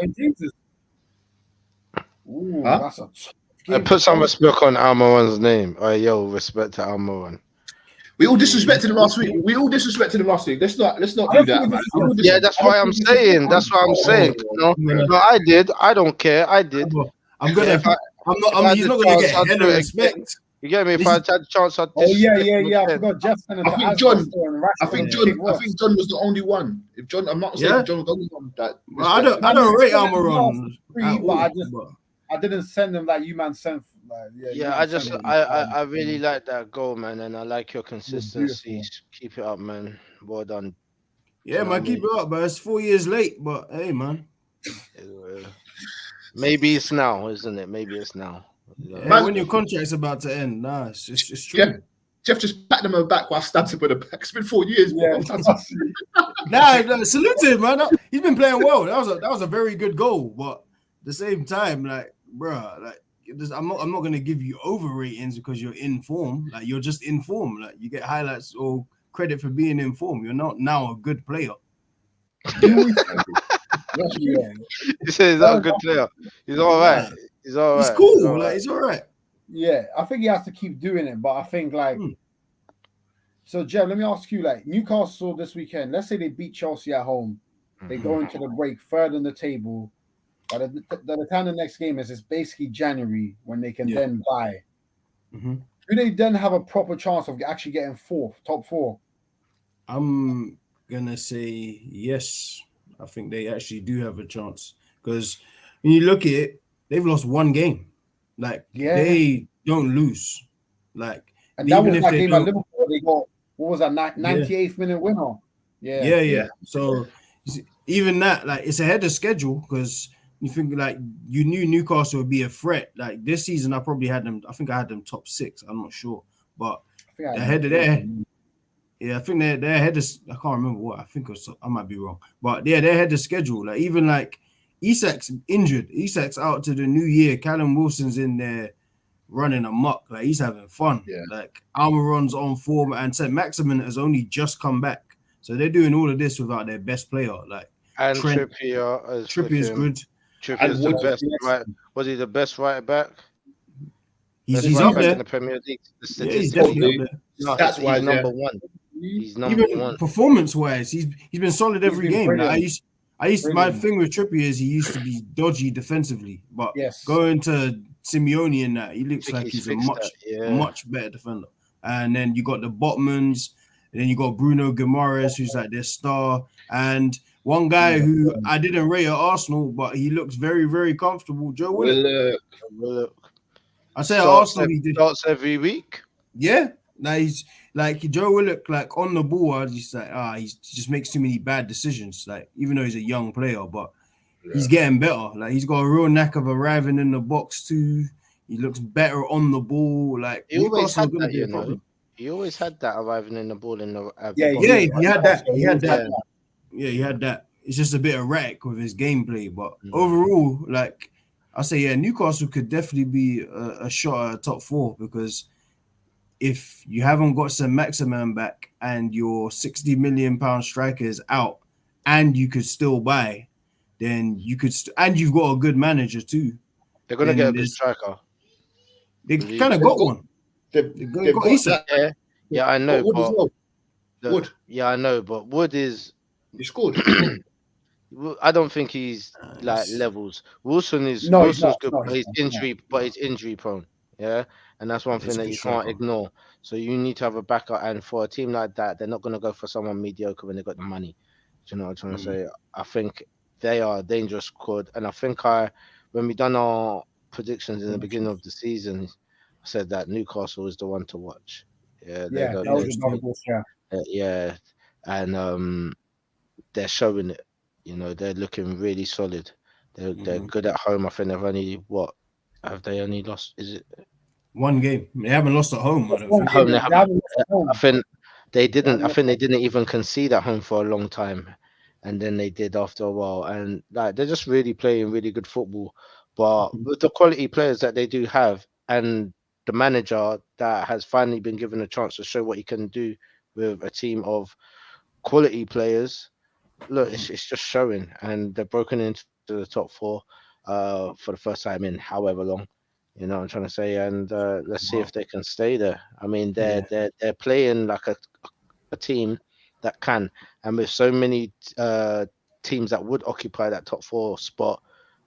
That's a I put some respect on Almiron's name. Respect to Almiron. We all disrespected him last week. Let's not do that, man. Yeah, that's why I'm saying. That's what I'm saying. No, I did. I don't care. I did. I'm gonna. He's not gonna get head of respect. You get me? If I had a chance, I'd. Yeah. I forgot Jeff. I think John was the only one. If John, I'm not saying John was the only one that. I don't rate Almiron. I didn't send them like you man sent. I really like that goal, man, and I like your consistency. Keep it up, man. Well done. Yeah, man, keep it up, but it's 4 years late. But hey, man. Maybe it's now, isn't it? Maybe it's now. Yeah, when your contract's about to end, it's true. Jeff just patted him on the back while stabbed him on the back. It's been 4 years. Yeah. Salute to him, man. He's been playing well. That was a very good goal, but at the same time, like, bro, like, I'm not gonna give you over ratings because you're in form. Like, you're just in form. Like, you get highlights or credit for being in form. You're not now a good player. He says he's not a good player. He's all right. He's all right. He's cool. He's all right. Yeah, I think he has to keep doing it. But I think, like, so Jeff, let me ask you, like, Newcastle this weekend. Let's say they beat Chelsea at home. They go into the break third in the table. By the time the next game is, it's basically January when they can then buy. Mhm. Do they then have a proper chance of actually getting top four? I'm gonna say yes. I think they actually do have a chance because when you look at it, they've lost one game. Like Yeah. they don't lose. Like And that even was if that they game at don't, Liverpool. They got, what was that, yeah, 98th minute winner? Yeah. yeah. So even that, like, it's ahead of schedule because you think like you knew Newcastle would be a threat. Like this season, I probably had them. I think I had them top 6. I'm not sure, but I think I they're had ahead of Liverpool. there. Yeah, I think they're ahead of. I can't remember what. I think it was, I might be wrong, but yeah, they're ahead of schedule. Like even like Isak's injured. Isak's out to the new year. Callum Wilson's in there running amok. Like he's having fun. Yeah. Like Almiron's on form, and St. Maximin has only just come back. So they're doing all of this without their best player. Like And Trent, Trippier is Trippier's flipping. good. Trippier's And the Wood. best right. Was he the best right back? Best He's right up back in there. the Premier League Yeah, he's statistically. definitely up Probably. there. No, Stats he's wise, number one. He's number Even one. performance wise, he's been solid He's every been game. Like brilliant. my Brilliant. thing with Trippier is he used to be dodgy defensively, but Yes. going to Simeone and that, he looks I think like he's he's a fixed that. Yeah. much better defender. And then you got the Botmans, and then you got Bruno Guimaraes, who's like their star, and one guy who I didn't rate at Arsenal, but he looks very, very comfortable. Joe Willock. Well, I say at starts Arsenal, he did. every week. Yeah, like he's like Joe Willock, like on the ball. I was just like, he just makes too many bad decisions. Like even though he's a young player, but he's getting better. Like he's got a real knack of arriving in the box too. He looks better on the ball. Like He always Newcastle are had going to that, be you a know. problem. He always had that arriving in the ball in the Yeah, box. Yeah, he had that. He had Yeah. that. Yeah, he had that. It's just a bit erratic with his gameplay, but overall, like I say, yeah, Newcastle could definitely be a shot at top 4 because if you haven't got some maximum back and your 60 million pound striker is out and you could still buy, then you could and you've got a good manager too. They're gonna then get a good striker. They Believe kind of me. got one. They've They got got Isak. that. Yeah, I know, Wood as but well. Wood. Yeah, I know, but Wood is. He scored. I don't think he's like levels. Wilson's No, he's good, not. No, but he's injury prone. Yeah, and that's one He's thing a that good you can't striker. ignore. So you need to have a backup, and for a team like that, they're not going to go for someone mediocre when they got the money. Do you know what I'm trying to say? I think they are a dangerous squad, and I think when we done our predictions in the beginning of the season, I said that Newcastle is the one to watch. Yeah, Yeah, that was just another bullshit. yeah, and they're showing it. You know, they're looking really solid. They're good at home. I think they've only have they only lost? Is it One game. They haven't lost at home. I don't One think. home? game, They they haven't. haven't lost at home. I think they didn't. I haven't think they didn't even concede at home for a long time, and then they did after a while. And like they're just really playing really good football. But with the quality players that they do have, and the manager that has finally been given a chance to show what he can do with a team of quality players, look, it's just showing, and they're broken into the top 4 for the first time in however long. You know what I'm trying to say, and let's see if they can stay there. I mean, they're playing like a team that can, and with so many teams that would occupy that top 4 spot,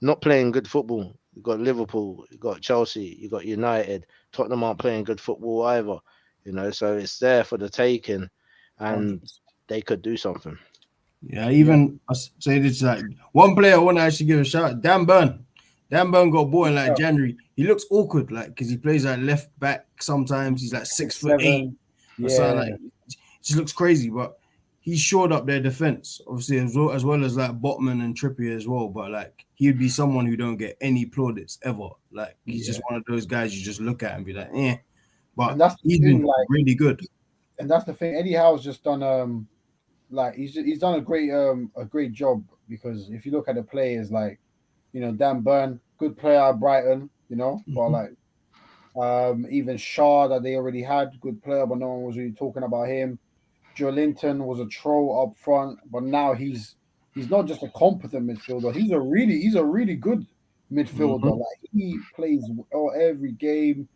not playing good football. You've got Liverpool, you've got Chelsea, you've got United. Tottenham aren't playing good football either. You know, so it's there for the taking, and 100%. they could do something. Yeah, I say this like one player I want to actually give a shout. Dan Burn. Dan Burn got bought in like January. He looks awkward, like because he plays like left back sometimes. He's like 6'8" or something. Like it just looks crazy, but he shored up their defense, obviously as well as like Botman and Trippier as well. But like he'd be someone who don't get any plaudits ever. Like he's just one of those guys you just look at and be like, eh. But And that's the he's thing, been like, really good. and that's the thing. Eddie Howe's just done like he's done a great job, because if you look at the players, like, you know, Dan Burn, good player at Brighton, you know, but like even Shaw that they already had, good player, but no one was really talking about him. Joe Linton was a troll up front, but now he's not just a competent midfielder. He's a really good midfielder. Like he plays every game.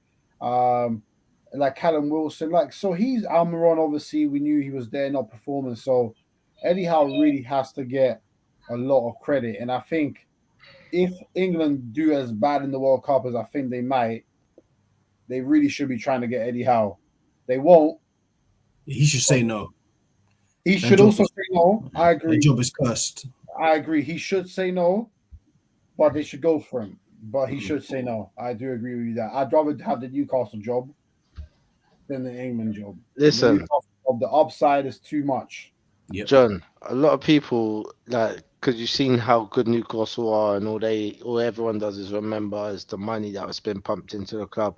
Like Callum Wilson, like, so he's Almiron. Obviously, we knew he was there, not performing. So Eddie Howe really has to get a lot of credit. And I think if England do as bad in the World Cup as I think they might, they really should be trying to get Eddie Howe. They won't. He should say no. He That should job also is say no. I that agree. job is cursed. I agree. He should say no, but they should go for him. But he should say no. I do agree with you that. I'd rather have the Newcastle job than the England job. The Listen, Newcastle job, the upside is too much. Yep. John, a lot of people like because you've seen how good Newcastle are, and all everyone does is remember is the money that was been pumped into the club.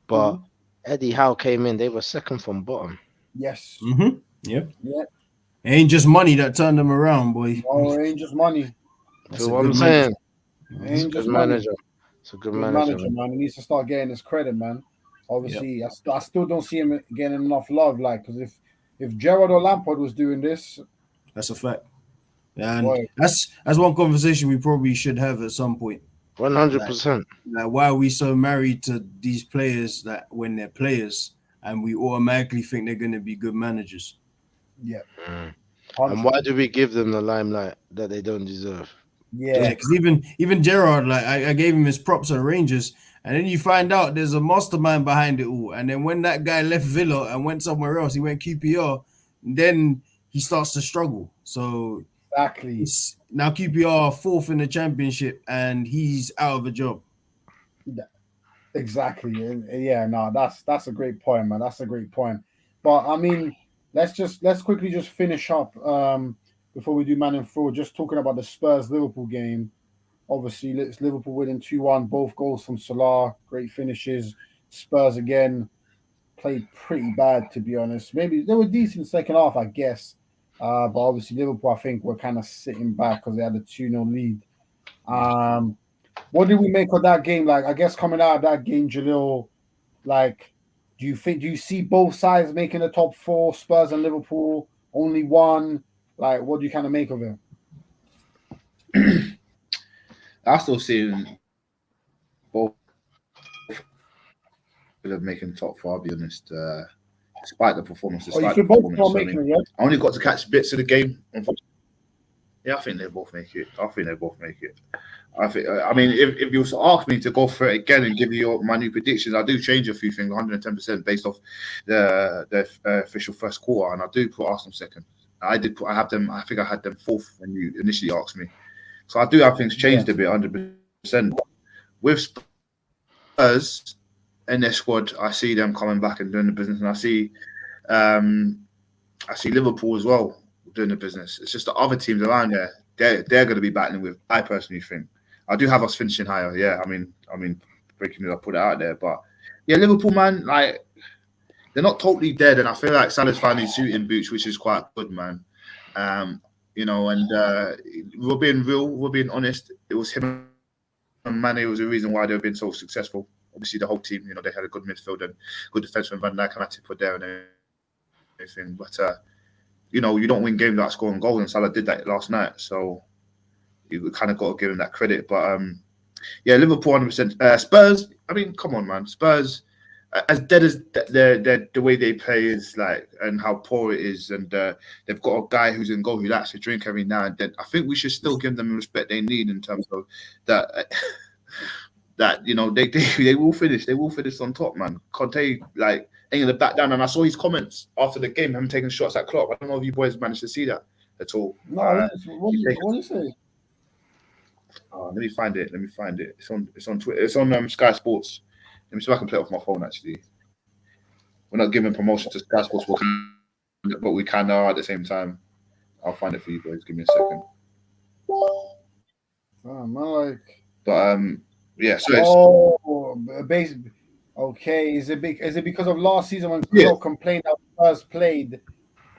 But Mhm. Eddie Howe came in; they were second from bottom. Yes. Mm-hmm. Yep. Yeah. It ain't just money that turned them around, boy. No, it ain't just money. That's Feel a what good I'm manager. saying? It It's a ain't good just money. manager. It's a good Good manager, manager, man. man. He needs to start getting his credit, man. Obviously, I still don't see him getting enough love. Like, because if Gerrard or Lampard was doing this, That's a fact. And boy, that's one conversation we probably should have at some point. 100%. Like, why are we so married to these players that when they're players and we automatically think they're going to be good managers? yeah, Mm. And 100. why do we give them the limelight that they don't deserve? Yeah, Yeah, because even Gerard, like I gave him his props at Rangers, and then you find out there's a mastermind behind it all. And then when that guy left Villa and went somewhere else, he went QPR, then he starts to struggle. So exactly. it's now QPR are fourth in the championship, and he's out of a job. Exactly. And yeah, no, that's a great point, man. That's a great point. But I mean, let's quickly just finish up before we do man and forward, just talking about the Spurs Liverpool game. Obviously, it's Liverpool winning 2-1, both goals from Salah, great finishes. Spurs again played pretty bad, to be honest. Maybe they were decent second half, I guess. But obviously Liverpool, I think, were kind of sitting back because they had a 2-0 lead. What did we make of that game? Like, I guess coming out of that game, Jalil, like, do you see both sides making the top four, Spurs and Liverpool, only one? Like, what do you kind of make of it? I still see both of them making top four. I'll be honest. Despite the performance, Oh, you despite the feel both performance. are I making mean, it, yeah? I only got to catch bits of the game. Yeah, I think they both make it. I think they both make it. I think. I mean, if you was to ask me to go for it again and give you my new predictions, I do change a few things, 110% based off the official first quarter, and I do put Arsenal second. I did put. I have them. I think I had them fourth when you initially asked me. So I do have things changed a bit, 100%. With Spurs in their squad, I see them coming back and doing the business, and I see Liverpool as well doing the business. It's just the other teams around there. They're going to be battling with. I personally think. I do have us finishing higher. Yeah, I mean, breaking news. I put it out there, but yeah, Liverpool, man, like they're not totally dead, and I feel like Salah's finally shooting boots, which is quite good, man. You know, and we're being real, we're being honest. It was him and Mane was the reason why they've been so successful. Obviously, the whole team, you know, they had a good midfield and good defense from Van Dijk and Matip put there and everything. But you know, you don't win games without scoring goals, and Salah did that last night. So you kind of got to give him that credit. But yeah, Liverpool 100%. Spurs, I mean, come on, man. Spurs, as dead as the way they play is like, and how poor it is, and they've got a guy who's in goal who likes to drink every now and then. I think we should still give them the respect they need in terms of that. That you know they will finish. They will finish on top, man. Conte like ain't gonna back down. And I saw his comments after the game, him taking shots at Klopp. I don't know if you boys managed to see that at all. No, what do you say? Let me find it. It's on Twitter. It's on Sky Sports. Let me see if I can play it off my phone. Actually, we're not giving promotion to Sky Sports, but we kind of are at the same time. I'll find it for you boys. Give me a second. Mike. But yeah. So Basically, okay. Is it because of last season when Yeah. Klopp complained how Spurs played?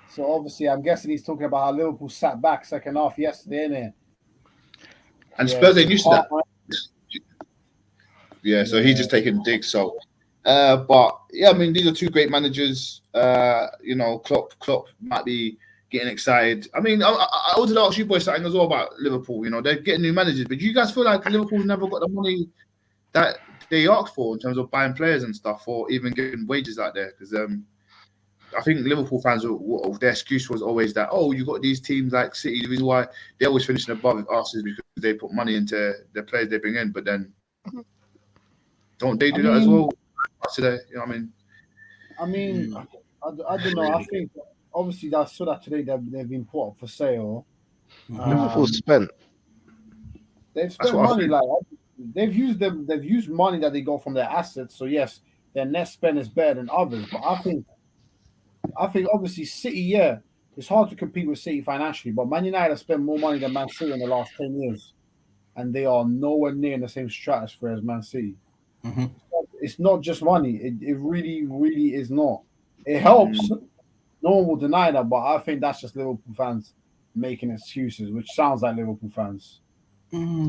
So obviously, I'm guessing he's talking about how Liverpool sat back second half yesterday, innit? and Spurs ain't used to that. Hard, Yeah, so he's just taking digs. So, but yeah, I mean, these are two great managers. You know, Klopp might be getting excited. I mean, I wanted to ask you boys something as well about Liverpool. You know, they're getting new managers, but do you guys feel like Liverpool's never got the money that they asked for in terms of buying players and stuff, or even getting wages out there? Because I think Liverpool fans, their excuse was always that, oh, you got these teams like City. The reason why they're always finishing above us is because they put money into the players they bring in. But then, don't they do that as well? Today, you know what I mean? I mean, I don't know. I think obviously I saw that today they've been put up for sale. Liverpool spent. They've spent money like they've used money that they got from their assets. So yes, their net spend is better than others. But I think obviously City, yeah, it's hard to compete with City financially. But Man United have spent more money than Man City in the last 10 years, and they are nowhere near in the same stratosphere as Man City. Mm-hmm. It's not just money. It really, really is not. It helps. No one will deny that, but I think that's just Liverpool fans making excuses, which sounds like Liverpool fans.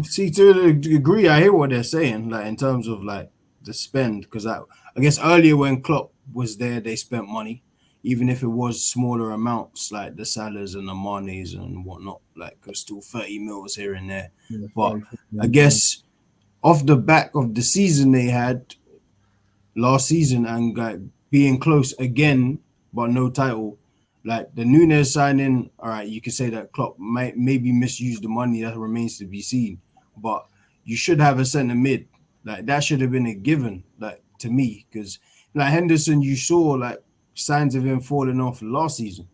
See, to a degree, I hear what they're saying, like in terms of like the spend, because I guess earlier when Klopp was there, they spent money, even if it was smaller amounts, like the Salahs and the Manes and whatnot, like it was still 30 mils here and there. Yeah, But I guess off the back of the season they had last season and like being close again, but no title. Like the Nunes signing, all right, you could say that Klopp might maybe misuse the money. That remains to be seen. But you should have a centre mid. Like that should have been a given, like to me, because like Henderson, you saw like signs of him falling off last season.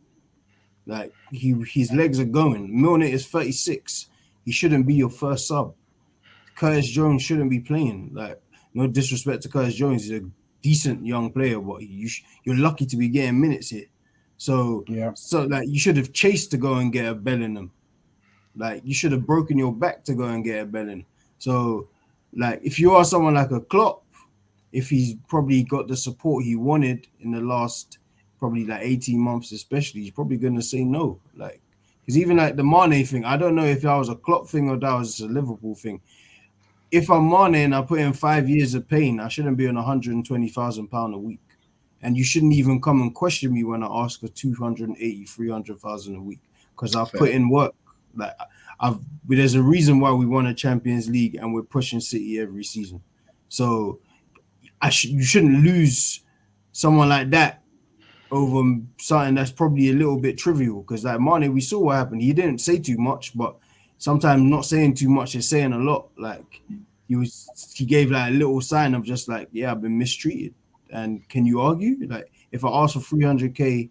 Like his legs are going. Milner is 36. He shouldn't be your first sub. Curtis Jones shouldn't be playing. Like no disrespect to Curtis Jones, he's a decent young player, but you're lucky to be getting minutes here. So like you should have chased to go and get a Bellingham. Like you should have broken your back to go and get a Bellingham. So like if you are someone like a Klopp, if he's probably got the support he wanted in the last probably like 18 months, especially, he's probably gonna say no. Like because even like the Mane thing, I don't know if that was a Klopp thing or that was a Liverpool thing. If I'm Mane and I put in 5 years of pain, I shouldn't be on £120,000 a week. And you shouldn't even come and question me when I ask for 280, 300,000 a week because I've put in work. Like there's a reason why we won a Champions League and we're pushing City every season. So you shouldn't lose someone like that over something that's probably a little bit trivial. Because like Mane, we saw what happened. He didn't say too much, but sometimes not saying too much is saying a lot. Like he gave like a little sign of just like, yeah, I've been mistreated. And can you argue? Like, if I asked for 300K,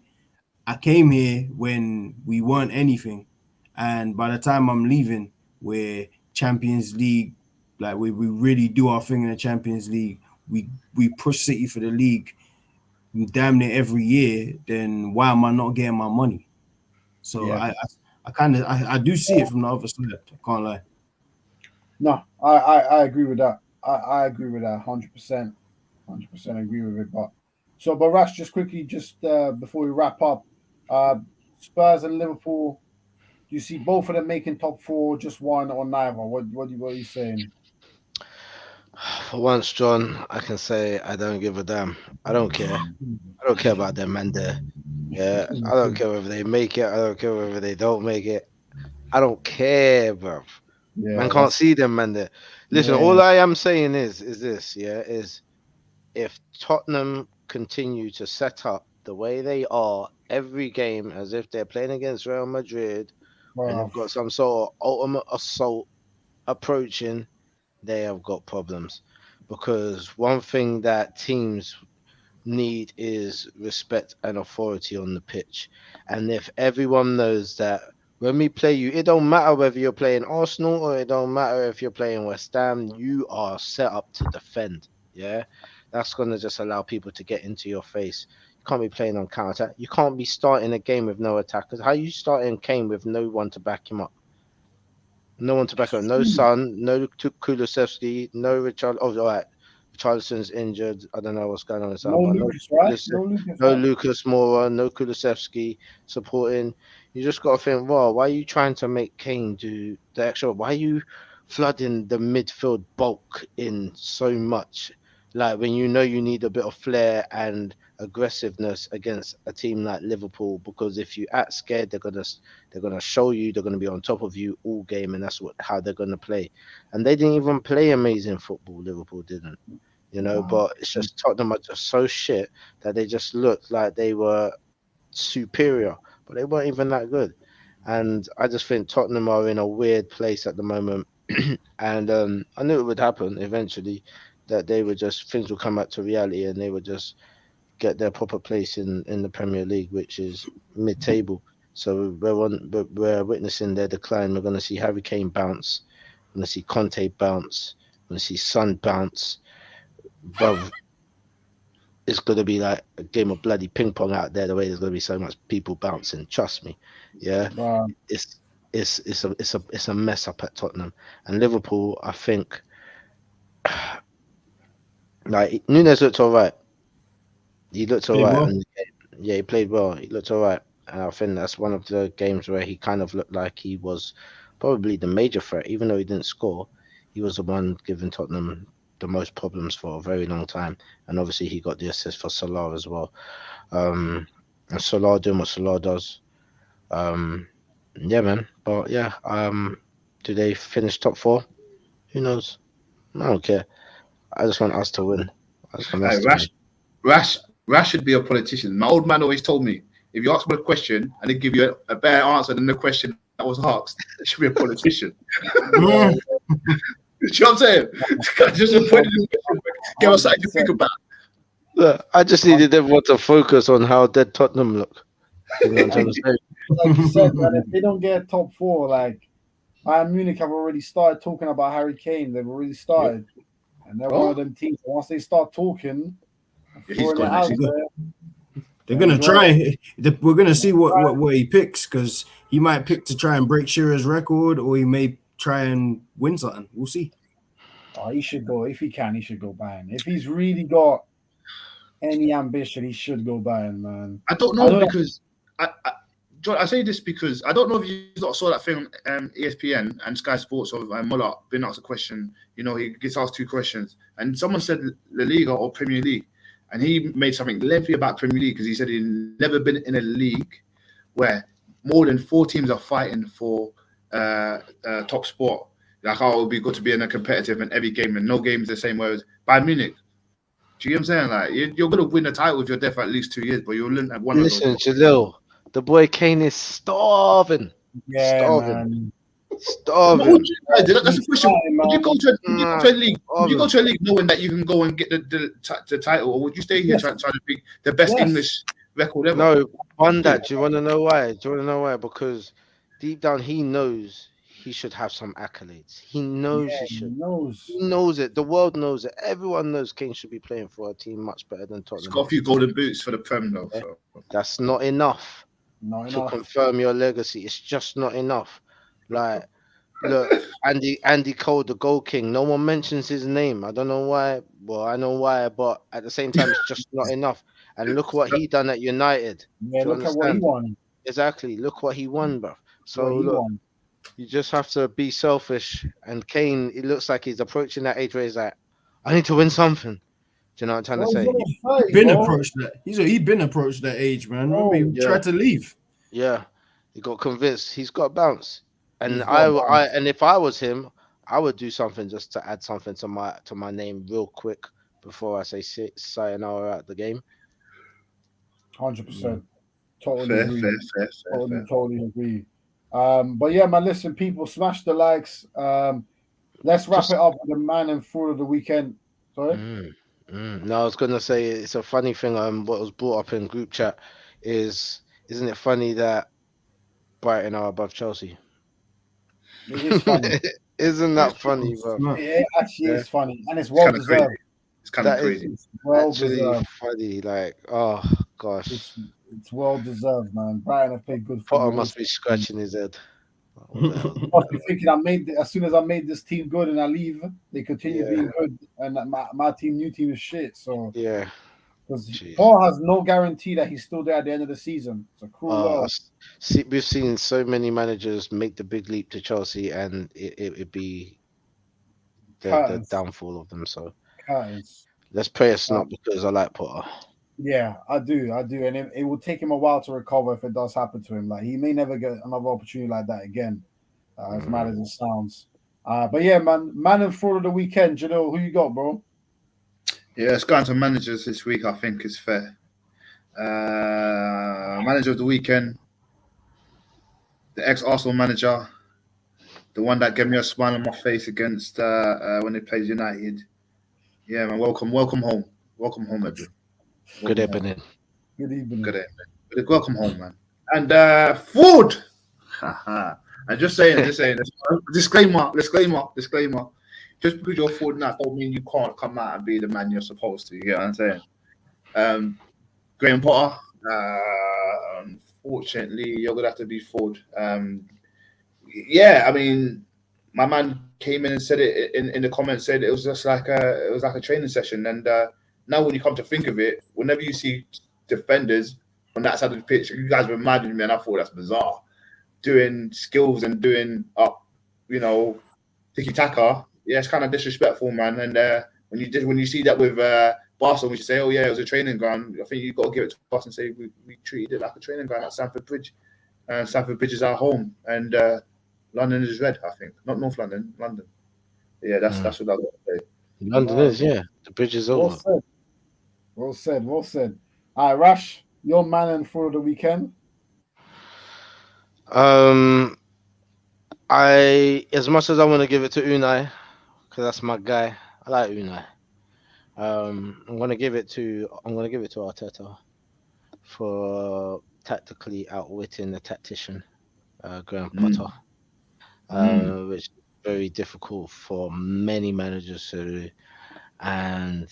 I came here when we weren't anything. And by the time I'm leaving, we're Champions League. Like, we really do our thing in the Champions League. We push City for the league damn near every year. Then why am I not getting my money? So I do see it from the other side. I can't lie. No, I agree with that. I agree with that 100%. 100% agree with it. But Rash, just quickly, before we wrap up, Spurs and Liverpool, do you see both of them making top four, just one or neither? What are you saying? For once, John, I can say I don't give a damn. I don't care. I don't care about them, man. Yeah, I don't care whether they make it. I don't care whether they don't make it. I don't care, bro. Yeah, man can't see them, man. There. Listen, all I am saying is this, is if Tottenham continue to set up the way they are every game as if they're playing against Real Madrid and they've got some sort of ultimate assault approaching, they have got problems. Because one thing that teams need is respect and authority on the pitch. And if everyone knows that when we play you, it don't matter whether you're playing Arsenal or it don't matter if you're playing West Ham, you are set up to defend. Yeah. That's going to just allow people to get into your face. You can't be playing on counter attack. You can't be starting a game with no attackers. How are you starting Kane with no one to back him up? No one to back up. No Son, no Kulusevski, no Richard. Oh, all right. Richarlison's injured. I don't know what's going on. No Lucas Moura, no Kulusevski supporting. You just got to think, well, why are you trying to make Kane do the extra? Why are you flooding the midfield bulk in so much? Like when you know you need a bit of flair and aggressiveness against a team like Liverpool, because if you act scared, they're gonna show you, they're gonna be on top of you all game, and that's how they're gonna play. And they didn't even play amazing football. Liverpool didn't, but it's just Tottenham are just so shit that they just looked like they were superior, but they weren't even that good. And I just think Tottenham are in a weird place at the moment. And I knew it would happen eventually, that they would just things would come back to reality and they would just get their proper place in the Premier League, which is mid-table. So we're witnessing their decline. We're going to see Harry Kane bounce. We're going to see Conte bounce. We're going to see Son bounce. Bruv, it's going to be like a game of bloody ping pong out there. The way there's going to be so much people bouncing. Trust me. Yeah, Wow. it's a mess up at Tottenham and Liverpool. I think like Nunes looked all right. He looked all Played right. well. And yeah, he played well. He looked all right. And I think that's one of the games where he kind of looked like he was probably the major threat, even though he didn't score. He was the one giving Tottenham the most problems for a very long time. And obviously, he got the assist for Salah as well. And Salah doing what Salah does. Yeah, man. But yeah, do they finish top four? Who knows? I don't care. I just want us to win. I just want us Hey, to win. Rash should be a politician. My old man always told me, if you ask me a question and they give you a better answer than the question that was asked, you should be a politician. Yeah. You know what I'm saying? Just a point give us something to think about. Look, I just needed everyone to focus on how dead Tottenham look. You know what I'm trying to say? Like you said, man, if they don't get top four, like Bayern Munich have already started talking about Harry Kane. They've already started, and they're one of them teams. Once they start talking, Yeah, he's throwing it gone out next. there, They're gonna try. We're gonna see what he picks because he might pick to try and break Shearer's record, or he may try and win something. We'll see. oh, he should go if he can. He should go Bayern. If he's really got any ambition, he should go Bayern, man. I don't know because John, I say this because I don't know if you saw that thing on ESPN and Sky Sports of Muller being asked a question. You know, he gets asked two questions, and someone said La Liga or Premier League, and he made something lengthy about Premier League because he said he'd never been in a league where more than 4 teams are fighting for top spot. Like, oh, it would be good to be in a competitive in every game, and no game is the same. Whereas Bayern Munich, do you know what I'm saying? Like, you're going to win the title if you're there for at least 2 years, but you'll learn at one of Listen, those. Jalil, the boy Kane is starving. Yeah, Starving. man. What Starving. would you, that's a question. Would you go to a league? Would you go to a league knowing that you can go and get the title, or would you stay here trying to be the best English record ever? No, on that. Do you want to know why? Because deep down he knows he should have some accolades. He knows he should. He knows it. The world knows it. Everyone knows Kane should be playing for a team much better than He's Tottenham. got a few golden boots for the Prem, though. So. That's not enough to confirm your legacy. It's just not enough. Like, look, Andy Cole, the goal king. No one mentions his name. I don't know why. Well, I know why, but at the same time, it's just not enough. And look what he done at United. Yeah, look at what he won. Exactly. Look what he won, bro. So look, you just have to be selfish. And Kane, it looks like he's approaching that age where he's like, I need to win something. Do you know what I'm trying to say? He's been approached that. He's been approached that age, man. Remember, he tried to leave. Yeah, he got convinced. He's got bounce. And and if I was him, I would do something just to add something to my name real quick before I say sayonara at the game. 100%. Totally agree. But yeah, man, listen, people, smash the likes. Let's wrap it up with the man and fraud of the weekend. Sorry? No, I was gonna say it's a funny thing. What was brought up in group chat isn't it funny that Brighton are above Chelsea? It is funny. Isn't that funny, bro? It actually is funny, and it's well deserved. It's kind of crazy. It's well deserved. Funny, like, oh gosh, it's well deserved, man. Brighton have played good football. Potter must be scratching his head. Must be thinking as soon as I made this team good and I leave, they continue being good, and my new team is shit. So yeah, because Paul has no guarantee that he's still there at the end of the season. It's a cruel world. We've seen so many managers make the big leap to Chelsea, and it be the downfall of them. So let's pray it's not, because I like Potter. Yeah, I do, and it will take him a while to recover if it does happen to him. Like, he may never get another opportunity like that again, as mad as it sounds. But yeah, man and fraud of the weekend. Janelle, who you got, bro? Yeah, it's going to managers this week. I think is fair. Manager of the weekend, the ex-Arsenal manager, the one that gave me a smile on my face against when they played United. Yeah, man, welcome home. Welcome home, everyone. Good Welcome home. evening. Good evening. Good evening. Welcome home, man. And food. I'm just saying. Disclaimer. Just because you're food now don't mean you can't come out and be the man you're supposed to. You get what I'm saying? Graham Potter. Unfortunately, you're gonna have to be Ford. Yeah, I mean, my man came in and said it in the comments. Said it was just like a training session. And now, when you come to think of it, whenever you see defenders on that side of the pitch, you guys reminded me, and I thought that's bizarre. Doing skills and doing tiki taka. Yeah, it's kind of disrespectful, man. And when you see that with Barcelona, you say, "Oh yeah, it was a training ground." I think you've got to give it to us and say we treated it like a training ground at Stamford Bridge. Stamford Bridge is our home, and London is red. I think not North London, London. Yeah, that's what I got to say. London is, yeah. The bridge is over. Well said. All right, Rash, your man and for the weekend. As much as I want to give it to Unai, because that's my guy. I like Unai. I'm gonna give it to Arteta for tactically outwitting the tactician, Graham Potter, which is very difficult for many managers to do. And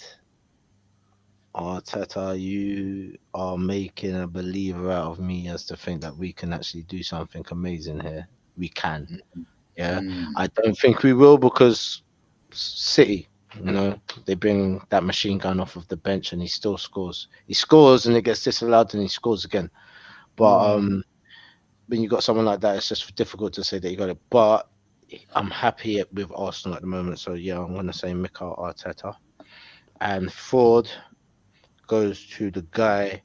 Arteta, you are making a believer out of me as to think that we can actually do something amazing here. We can. Yeah. I don't think we will because City, they bring that machine gun off of the bench and he still scores. He scores and it gets disallowed and he scores again. But when you got someone like that, it's just difficult to say that you got it. But I'm happy with Arsenal at the moment. So, yeah, I'm going to say Mikel Arteta. And Ford goes to the guy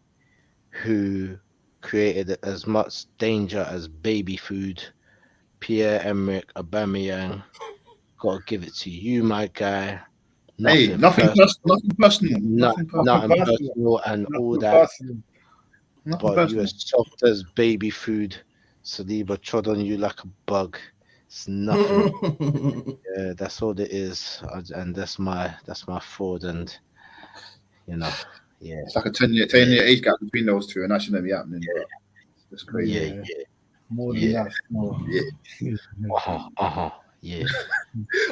who created as much danger as baby food, Pierre-Emerick Aubameyang. Got to give it to you, my guy. Nothing personal. Nothing personal and all that. But you're as soft as baby food. Saliba trod on you like a bug. It's nothing. Yeah, that's all it is. And that's my Ford. And yeah. It's like a 10-year age gap between those two, and that shouldn't be happening. Yeah. That's crazy. Yeah. More than that. No. Yeah. Yeah.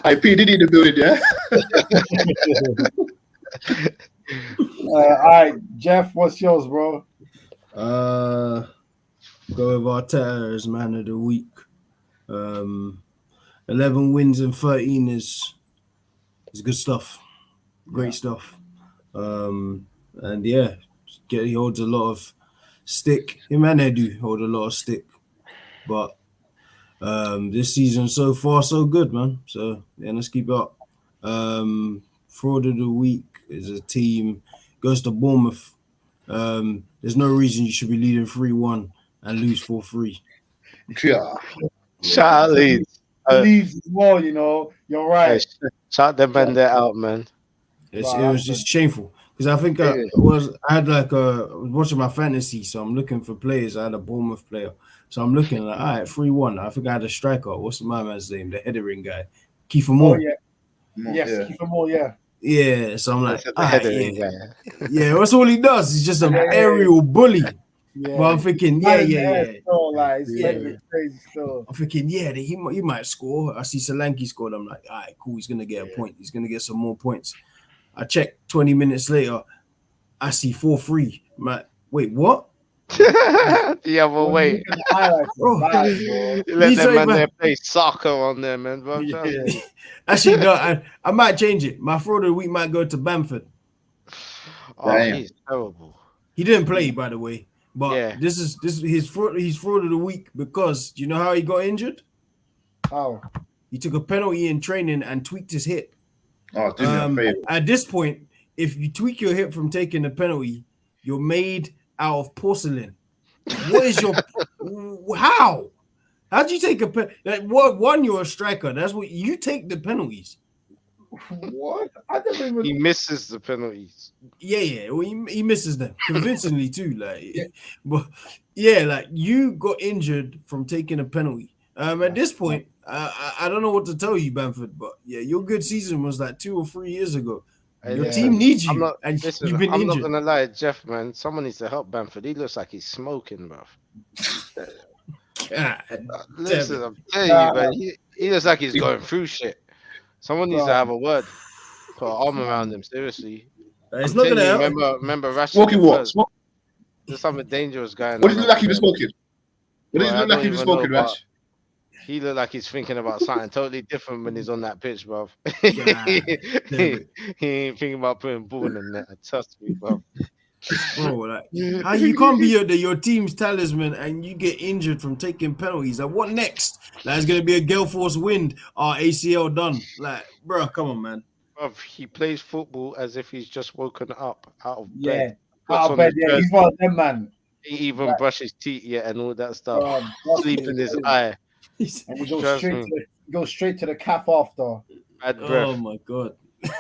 I P Diddy in the building, yeah. All right, Jeff, what's yours, bro? Go with Arteta as man of the week. 11 wins and 13 is good stuff. Great stuff. And yeah, he holds a lot of stick. Him and Edu hold a lot of stick. But this season so far so good, man. So yeah, let's keep it up. Fraud of the week is a team goes to Bournemouth. There's no reason you should be leading 3-1 and lose 4-3. Yeah. Shout out Leeds. Leeds as well, you're right. Hey, shout them man there out, man. It was just shameful because I think I was watching my fantasy, so I'm looking for players. I had a Bournemouth player, so I'm looking like, all right, 3-1. I think I had a striker. What's my man's name? The headering guy, Kiefer Moore. Yes, Kiefer Moore. Yeah. Yeah, so I'm like, headering guy. Yeah, that's all he does. He's just an aerial bully. Yeah. But I'm thinking, Still, like, crazy still. I'm thinking, he might score. I see Solanke scored. I'm like, all right, cool. He's gonna get a point. He's gonna get some more points. I check 20 minutes later. I see 4-3. I'm like, wait, what? The other way. You let them man there play soccer on there, man. Bro. Yeah. Actually, no, I might change it. My fraud of the week might go to Bamford. Oh, he's terrible. He didn't play, by the way. But this is his fraud of the week because do you know how he got injured? How? He took a penalty in training and tweaked his hip. Oh, do me a favor. At this point, if you tweak your hip from taking a penalty, you're made out of porcelain. What is your how? How'd you take a penalty? One, you're a striker. That's what you take the penalties. What? I never even. He misses the penalties. Yeah. Well, he misses them convincingly too. Like, but yeah, like you got injured from taking a penalty. At this point, I don't know what to tell you, Bamford, but yeah, your good season was like 2 or 3 years ago. Hey, Your Yeah. team needs I'm you, not. and Listen, you've been I'm not injured. gonna lie, Jeff. Man, someone needs to help Bamford. He looks like he's smoking, bro. God damn Listen, it. I'm telling you, Nah, man. He looks like he's going through shit. Someone needs to bro. have a word. Put an arm around him. Seriously, It's I'm not telling gonna you. help. Remember Rashford Smoking at what? first. There's something dangerous going What on did he look over like he was there. smoking? What did Boy, he I look like don't he was even know, smoking, but Rash? he looked like he's thinking about something totally different when he's on that pitch, bro. God damn it. He ain't thinking about putting ball in the net. Trust me, bro. Bro, like how you can't be your team's talisman and you get injured from taking penalties. Like what next? Like it's gonna be a gale force wind. ACL done. Like, bro, come on, man. Bruv, he plays football as if he's just woken up out of bed. Yeah. Puts I on the bet. Yeah, he's jersey. one of them, man. He even Like, brush his teeth yet and all that stuff. trust Sleep me, in his man. eye. And he Trust me. goes straight to the calf after. Bad Oh breath. my god.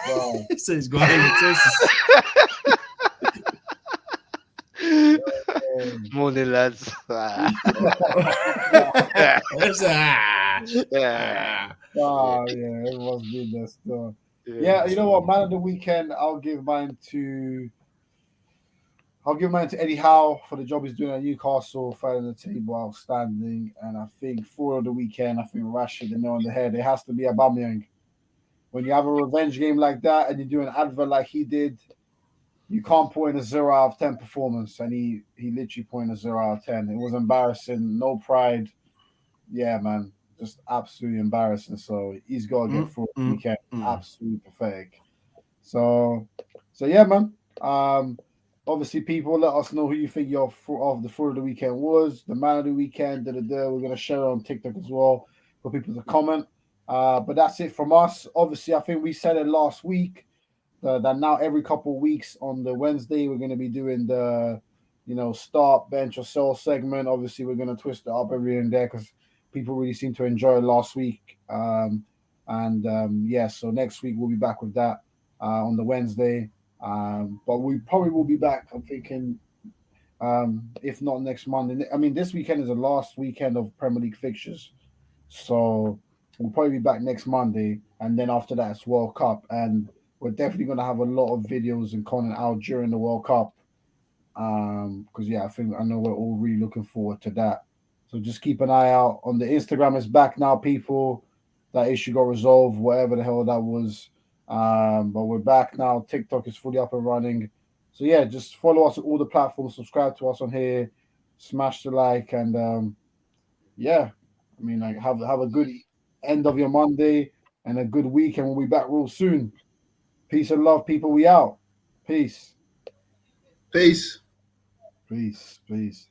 Bro. So he's got halitosis. Morning, lads. That's Yeah. Yeah, everyone's been there still. Yeah, you know what? Man of the weekend, I'll give mine to Eddie Howe for the job he's doing at Newcastle, third in the table, outstanding. And I think for the weekend, I think Rashid the nail on the head. It has to be Aubameyang. When you have a revenge game like that and you do an advert like he did, you can't put in a 0 out of 10 performance. And he literally put in a 0 out of 10. It was embarrassing, no pride. Yeah, man, just absolutely embarrassing. So he's got to get through the weekend. Absolutely pathetic. So yeah, man. Obviously, people, let us know who you think your of the fruit of the weekend was, the man of the weekend. We're gonna share it on TikTok as well for people to comment. But that's it from us. Obviously, I think we said it last week that now every couple of weeks on the Wednesday we're gonna be doing the start, bench, or sell segment. Obviously, we're gonna twist it up every here and there because people really seem to enjoy it last week. So next week we'll be back with that on the Wednesday. But we probably will be back, I'm thinking, if not next Monday. I mean, this weekend is the last weekend of Premier League fixtures. So we'll probably be back next Monday. And then after that, it's World Cup. And we're definitely going to have a lot of videos and content out during the World Cup. Because, I know we're all really looking forward to that. So just keep an eye out on the Instagram. It's back now, people. That issue got resolved, whatever the hell that was. But we're back now. TikTok is fully up and running. So yeah, just follow us on all the platforms, subscribe to us on here, smash the like, and have a good end of your Monday and a good week, and we'll be back real soon. Peace and love, people. We out. Peace. Peace. Peace. Peace.